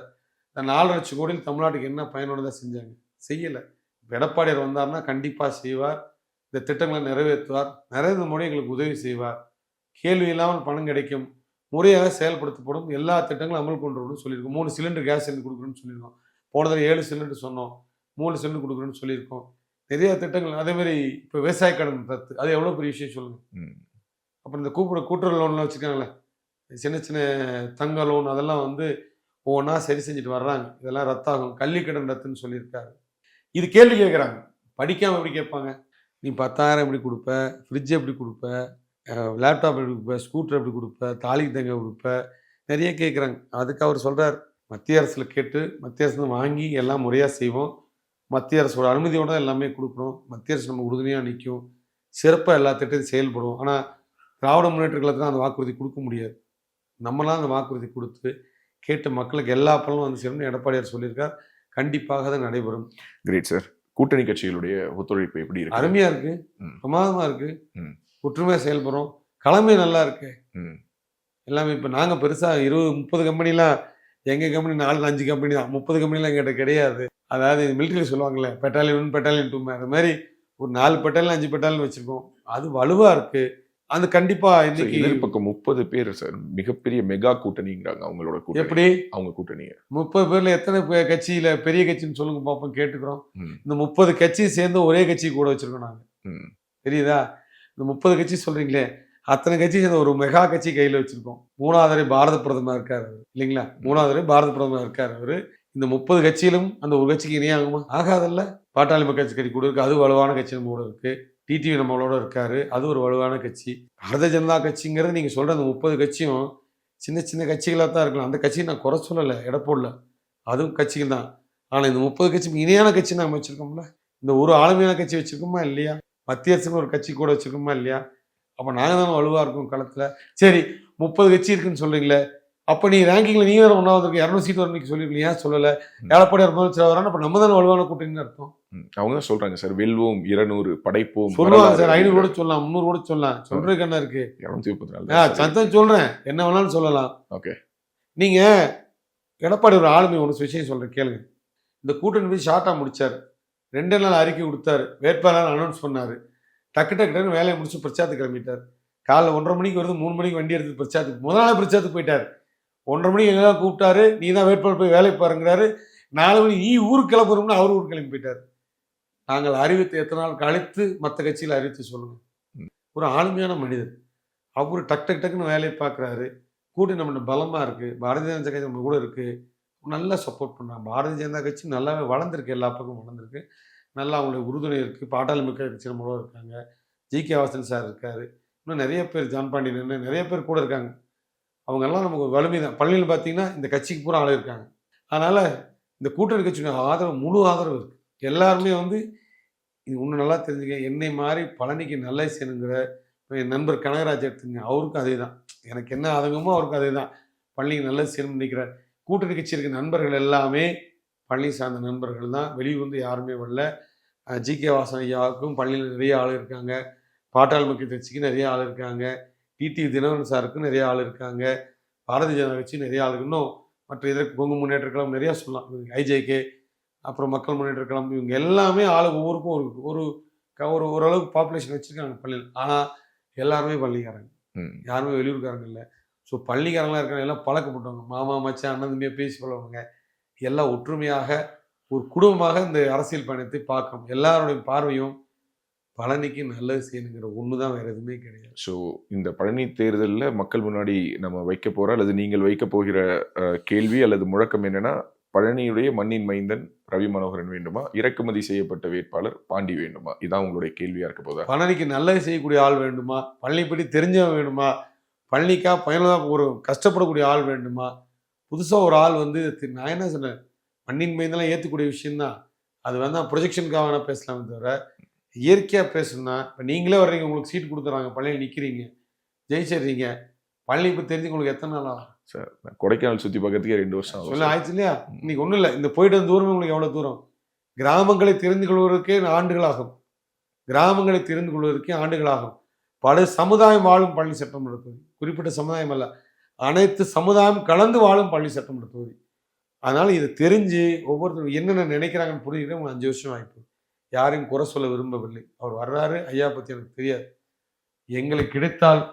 Speaker 2: இந்த 4.5 லட்சம் கோடியில் தமிழ்நாட்டுக்கு என்ன பயனுள்ளதாக செஞ்சாங்க? செய்யலை. இப்போ எடப்பாடியார் வந்தார்னா கண்டிப்பாக செய்வார். இந்த திட்டங்களை நிறைவேற்றுவார். நரேந்திர மோடி எங்களுக்கு உதவி செய்வார். கேள்வி இல்லாமல் பணம் கிடைக்கும், முறையாக செயல்படுத்தப்படும், எல்லா திட்டங்களும் அமல் கொண்டு வரணும்னு சொல்லியிருக்கோம். 3 சிலிண்டர் கேஸ் சிலிண்டர் கொடுக்குறோன்னு சொல்லியிருக்கோம். போன தடவை 7 சிலிண்டர் சொன்னோம், 3 சிலிண்டர் கொடுக்குறோன்னு சொல்லியிருக்கோம். நிறைய திட்டங்கள். அதே மாதிரி இப்போ விவசாய கடன் ரத்து, அது எவ்வளோ பெரிய விஷயம் சொல்லுங்க. அப்புறம் இந்த கூட்டுறவு லோன்லாம் வச்சுருக்காங்களே, சின்ன சின்ன தங்க லோன், அதெல்லாம் வந்து ஒவ்வொன்றா சரி செஞ்சுட்டு வர்றாங்க. இதெல்லாம் ரத்தாகும். கல்விக்கடன் ரத்துன்னு சொல்லியிருக்காரு. இது கேள்வி கேட்குறாங்க. படிக்காமல் எப்படி கேட்பாங்க? நீ 10,000 எப்படி கொடுப்ப, ஃப்ரிட்ஜ் எப்படி கொடுப்ப, லேப்டாப் எப்படி கொடுப்ப, ஸ்கூட்டர் எப்படி கொடுப்ப, தாலிக்கு தங்க கொடுப்ப, நிறைய கேட்குறாங்க. அதுக்கு அவர் சொல்கிறார், மத்திய அரசில் கேட்டு மத்திய அரசு வாங்கி எல்லாம் முறையாக செய்வோம். மத்திய அரசோட அனுமதியோடு தான் எல்லாமே கொடுக்குறோம். மத்திய அரசு நம்ம உறுதுணையாக நிற்கும், சிறப்பாக எல்லா திட்டத்தையும் செயல்படுவோம். ஆனால் திராவிட முன்னேற்ற கழகத்தில் அந்த வாக்குறுதி கொடுக்க முடியாது. நம்மளாம் அந்த வாக்குறுதி கொடுத்து கேட்டு மக்களுக்கு எல்லா பலனும் வந்து சேரணும்னு எடப்பாடியார் சொல்லியிருக்கார். கண்டிப்பாக தான் நடைபெறும்.
Speaker 1: Great sir. கூட்டணி கட்சிகளுடைய ஒத்துழைப்பு எப்படி இருக்கு?
Speaker 2: அருமையா இருக்கு, பிரமாதமா இருக்கு. ஒற்றுமையா செயல்படுறோம். கலமை நல்லா இருக்கு. எல்லாமே இப்போ நாங்கள் பெருசாக 20-30 கம்பெனிலாம், எங்கள் கம்பெனி 4-5 கம்பெனி தான். 30 கம்பெனிலாம் எங்கிட்ட கிடையாது. அதாவது மிலிட்டரி சொல்லுவாங்களே, பெட்டாலியன் 1 பெட்டாலியன் 2, அது மாதிரி ஒரு 4 பெட்டாலியன் 5 பெட்டாலியன் வச்சுருக்கோம். அது வலுவாக இருக்குது. அது கண்டிப்பா
Speaker 1: சார்,
Speaker 2: இன்னைக்கு
Speaker 1: எதிர்பக்கம் 30 பேர் சார், மிகப்பெரிய மெகா கூட்டணிங்கிறாங்க அவங்களோட கூட்டணி.
Speaker 2: எப்படி
Speaker 1: அவங்க கூட்டணியை
Speaker 2: 30 பேர்ல எத்தனை கட்சியில பெரிய கட்சின்னு சொல்லுங்க பார்ப்போம், கேட்டுக்கிறோம்.
Speaker 1: ம்,
Speaker 2: இந்த 30 கட்சி சேர்ந்து ஒரே கட்சி கூட வச்சிருக்கோம் நாங்க.
Speaker 1: ம்,
Speaker 2: தெரியுதா? இந்த 30 கட்சி சொல்றீங்களே, அத்தனை கட்சி சேர்ந்து ஒரு மெகா கட்சி கையில வச்சிருக்கோம். 3வது தடவை பாரத பிரதமர் இருக்காரு அவரு, இல்லைங்களா? 3வது தடவை பாரத பிரதமர் இருக்காரு அவரு. இந்த 30 கட்சியிலும் அந்த ஒரு கட்சிக்கு இணையாகுமா? ஆகாதல்ல. பாட்டாளி மக்கள் கட்சி கூட இருக்கு, அது வலுவான கட்சி நம்ம கூட இருக்கு. டிடிவி நம்மளோட இருக்காரு, அது ஒரு வலுவான கட்சி. பாரதிய ஜனதா கட்சிங்கிறது நீங்க சொல்ற அந்த 30 கட்சியும் சின்ன சின்ன கட்சிகளாக தான் இருக்கலாம். அந்த கட்சியை நான் குறை சொல்லலை, எடை போடல, அதுவும் கட்சிகள் தான். ஆனால் இந்த 30 கட்சிக்கு இணையான கட்சி நம்ம வச்சிருக்கோம்ல, இந்த ஒரு ஆளுமையான கட்சி வச்சிருக்கோமா இல்லையா? மத்திய அரசுன்னு ஒரு கட்சி கூட வச்சிருக்கோமா இல்லையா? அப்போ நாங்கள் தானே வலுவாக இருக்கோம் களத்தில். சரி, 30 கட்சி இருக்குன்னு சொல்றீங்களே, அப்போ நீ ரேங்கிங்கில் நீ வேறு ஒன்றாவது இருக்கு, 200 சீட் வரும் சொல்லிருக்கீங்க, ஏன் சொல்லலை? எடப்பாடியார் முதலமைச்சர் வரான்னு, அப்போ நம்ம தானே வலுவான கூட்டணின்னு அர்த்தம்.
Speaker 1: அவங்க தான் சொல்றாங்க சார், வெல்வோம் 200 படைப்போம்
Speaker 2: சொல்லுவாங்க சார், 500 கூட சொல்லலாம், 300 கூட சொல்லலாம், சொல்றதுக்கு என்ன இருக்கு?
Speaker 1: 234
Speaker 2: சத்தம் சொல்றேன், என்ன வேணாலும் சொல்லலாம்.
Speaker 1: ஓகே.
Speaker 2: நீங்க எடப்பாடி ஒரு ஆளுமை ஒன்று விஷயம் சொல்றேன் கேளுங்க. இந்த கூட்டணி போய் ஷார்ட்டா முடிச்சாரு, 2 நாள் அறிக்கை கொடுத்தாரு, வேட்பாளர் அனௌன்ஸ் பண்ணாரு, டக்கு டக்குன்னு வேலையை முடிச்சு பிரச்சாரத்துக்கு கிளம்பிட்டார். காலைல 1:30 மணிக்கு வருது, 3 மணிக்கு வண்டி எடுத்து பிரச்சாரத்துக்கு, முதல் நாள் பிரச்சாரத்துக்கு போயிட்டாரு. 1:30 மணிக்கு எங்கதான் கூப்பிட்டாரு, நீ தான் வேட்பாளர் போய் வேலை பாருங்கிறாரு. 4 மணி நீ ஊருக்கு கிளம்புறோம்னு அவர் ஊருக்கு கிளம்பி போயிட்டாரு. நாங்கள் அறிவித்து எத்தனை நாள் கழித்து மற்ற கட்சியில் அறிவித்து சொல்லுங்க. ஒரு ஆளுமையான மனிதர் அவரு டக் டக் டக்குன்னு வேலையை பார்க்குறாரு. கூட்டணி நம்ம பலமா இருக்கு, பாரதிய ஜனதா கட்சி நம்ம கூட இருக்கு, நல்லா சப்போர்ட் பண்றாங்க. பாரதிய ஜனதா கட்சி நல்லாவே வளர்ந்துருக்கு, எல்லா பக்கமும் வளர்ந்துருக்கு, நல்லா அவங்களுக்கு உறுதுணை இருக்கு. பாட்டாளி மக்கள் கட்சி நம்ம கூட இருக்காங்க, ஜி.கே. வாசன் சார் இருக்காரு, இன்னும் நிறைய பேர், ஜான் பாண்டியன், நிறைய பேர் கூட இருக்காங்க. அவங்க எல்லாம் நமக்கு வலிமை தான். பள்ளியில் பார்த்தீங்கன்னா இந்த கட்சிக்கு பூரா ஆளு இருக்காங்க. அதனால இந்த கூட்டணி கட்சியோட ஆதரவு, முழு ஆதரவு இருக்கு. எல்லாருமே வந்து இது ஒன்று நல்லா தெரிஞ்சுக்க, என்னை மாதிரி பழனிக்கு நல்ல செய்யணுங்கிற என் நண்பர் கனகராஜ் எடுத்துங்க, அவருக்கும் அதே தான். எனக்கு என்ன ஆதங்கமோ அவருக்கும் அதே தான். பழனிக்கு நல்ல செய்யணும்னு நினைக்கிறார். கூட்டணி கட்சி இருக்க நண்பர்கள் எல்லாமே பழனி சார்ந்த நண்பர்கள் தான், வெளியூர் வந்து யாருமே வரல. ஜி.கே. வாசன் ஐயாவுக்கும் பள்ளியில் நிறைய ஆள் இருக்காங்க, பாட்டாளி மக்கள் கட்சிக்கு நிறைய ஆள் இருக்காங்க, டிடிவி தினகரன் சாருக்கும் நிறைய ஆள் இருக்காங்க, பாரதிய ஜனதா கட்சி நிறைய ஆள், இன்னும் மற்ற இதற்கு கொங்கு முன்னேற்ற கழகம் நிறையா சொல்லலாம், ஐஜேகே, அப்புறம் மக்கள் முன்னேற்ற கழகம், இவங்க எல்லாமே ஆளு ஒவ்வொருக்கும் ஒரு ஒரு ஓரளவுக்கு பாப்புலேஷன் வச்சுருக்காங்க பள்ளியில். ஆனால் எல்லாருமே பள்ளிக்காரங்க, யாருமே வெளியூர்காரங்க இல்லை. ஸோ பள்ளிக்காரங்களாம் இருக்காங்க, எல்லாம் பழக்கப்பட்டவங்க, மாமா மச்சான் அண்ணன் தம்பியாக பேசி பழவங்க, எல்லாம் ஒற்றுமையாக ஒரு குடும்பமாக இந்த அரசியல் பயணத்தை பார்க்கணும். எல்லாருடைய பார்வையும் பழனிக்கு நல்லது செய்யணுங்கிற ஒன்று தான், வேறு எதுவுமே கிடையாது.
Speaker 1: ஸோ இந்த பழனி தேர்தலில் மக்கள் முன்னாடி நம்ம வைக்க போகிற அல்லது நீங்கள் வைக்க போகிற கேள்வி அல்லது முழக்கம் என்னன்னா, பழனியுடைய மண்ணின் மைந்தன் ரவி மனோகரன் வேண்டுமா, இறக்குமதி செய்யப்பட்ட வேட்பாளர் பாண்டி வேண்டுமா? இதான் உங்களுடைய கேள்வியா இருக்க போதா?
Speaker 2: பழனிக்கு நல்லது செய்யக்கூடிய ஆள் வேண்டுமா, பழனி பற்றி தெரிஞ்சவன் வேண்டுமா, பழனிக்கா பயனுள்ளதாக ஒரு கஷ்டப்படக்கூடிய ஆள் வேண்டுமா, புதுசாக ஒரு ஆள் வந்து, நான் என்ன சொன்னேன், மண்ணின் மைந்தெல்லாம் ஏற்றக்கூடிய விஷயம்தான். அது வேணா ப்ரொஜெக்ஷனுக்காக வேணா பேசலாமே தவிர, இயற்கையாக பேசணும்னா, இப்போ நீங்களே வர்றீங்க, உங்களுக்கு சீட் கொடுத்துறாங்க, பழனியில் நிற்கிறீங்க, ஜெயிச்சிடுறீங்க, பழனி இப்போ தெரிஞ்சு உங்களுக்கு எத்தனை நாள் ஆகும்
Speaker 1: சார்? கொடைக்கானல் சுற்றி பார்க்கறதுக்கே 2 வருஷம் ஆகும்.
Speaker 2: சொல்ல ஆயிடுச்சு இல்லையா? இன்னைக்கு ஒன்றும் இல்லை, இந்த போயிட்டு வந்த தூரம் உங்களுக்கு எவ்வளோ தூரம்? கிராமங்களை தெரிந்து கொள்வதற்கே ஆண்டுகளாகும், கிராமங்களை தெரிந்து கொள்வதற்கே ஆண்டுகளாகும். பல சமுதாயம் வாழும் பழனி சட்டமன்ற தொகுதி, குறிப்பிட்ட சமுதாயம் அல்ல, அனைத்து சமுதாயம் கலந்து வாழும் பழனி சட்டமன்ற தொகுதி. அதனால இதை தெரிஞ்சு ஒவ்வொருத்தரும் என்னென்ன நினைக்கிறாங்கன்னு புரிஞ்சுக்கிட்டு 5 வருஷம் ஆயிப்போம். யாரையும் குறை சொல்ல விரும்பவில்லை. அவர் வர்றாரு, ஐயா பற்றி எனக்கு தெரியாது, எங்களுக்கு கிடைத்தால்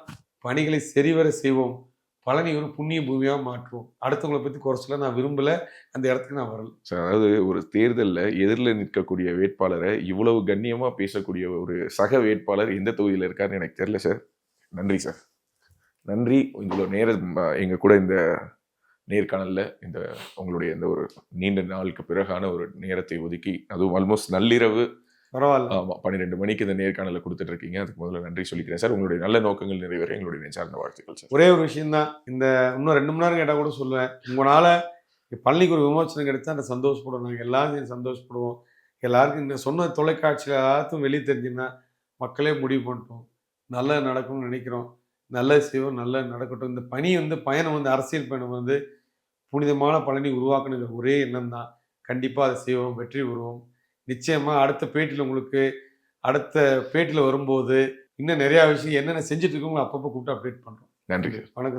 Speaker 2: பணிகளை சரிவர செய்வோம், பழனி ஒரு புண்ணிய பூமியாக மாற்றுவோம். அடுத்தவங்களை பற்றி குறை சொல்ல நான் விரும்பலை, அந்த இடத்துக்கு நான் வரல
Speaker 1: சார். அதாவது ஒரு தேர்தலில் எதிரில் நிற்கக்கூடிய வேட்பாளரை இவ்வளவு கண்ணியமாக பேசக்கூடிய ஒரு சக வேட்பாளர் எந்த தொகுதியில் இருக்காருன்னு எனக்கு தெரியல சார். நன்றி சார், நன்றி. இவ்வளோ நேரம் எங்கள் கூட இந்த நேர்காணலில் இந்த உங்களுடைய இந்த ஒரு நீண்ட நாளுக்கு பிறகான ஒரு நேரத்தை ஒதுக்கி, அதுவும் ஆல்மோஸ்ட் நள்ளிரவு,
Speaker 2: பரவாயில்ல,
Speaker 1: ஆமாம் 12 மணிக்கு இந்த நேர்காணலை கொடுத்துட்டு இருக்கீங்க. அதுக்கு முதல்ல நன்றி சொல்லிக்கிறேன் சார். உங்களுடைய நல்ல நோக்கங்கள் நிறைவேற எங்களுடைய நெஞ்சார்ந்த வாழ்த்துக்கள் சார்.
Speaker 2: ஒரே ஒரு விஷயம்தான், இந்த இன்னும் 2 மணி நேரம் கேட்டால் கூட சொல்லுவேன், உங்களால் பழனிக்கு ஒரு விமோசனம் கிடைத்தா அந்த சந்தோஷப்படுவோம், நாங்கள் எல்லாரும் சந்தோஷப்படுவோம். எல்லாருக்கும் இந்த சொன்ன தொலைக்காட்சியில் எல்லாத்துக்கும் வெளியே தெரிஞ்சுன்னா மக்களே முடிவு பண்ணிட்டோம், நல்லது நடக்கும்னு நினைக்கிறோம், நல்லது செய்வோம், நல்லது நடக்கட்டும். இந்த பணி வந்து பயணம் வந்து அரசியல் பயணம் வந்து புனிதமான பழனி உருவாக்கணுங்கிற ஒரே எண்ணம் தான். கண்டிப்பாக அதை செய்வோம், வெற்றி பெறுவோம். நிச்சயமாக அடுத்த பேட்டியில் உங்களுக்கு, அடுத்த பேட்டியில் வரும்போது இன்னும் நிறையா விஷயம் என்னென்ன செஞ்சுட்டு இருக்கோங்களோ அப்பப்போ கூப்பிட்டு அப்டேட் பண்ணுறோம்.
Speaker 1: நன்றி.
Speaker 2: வணக்கம்.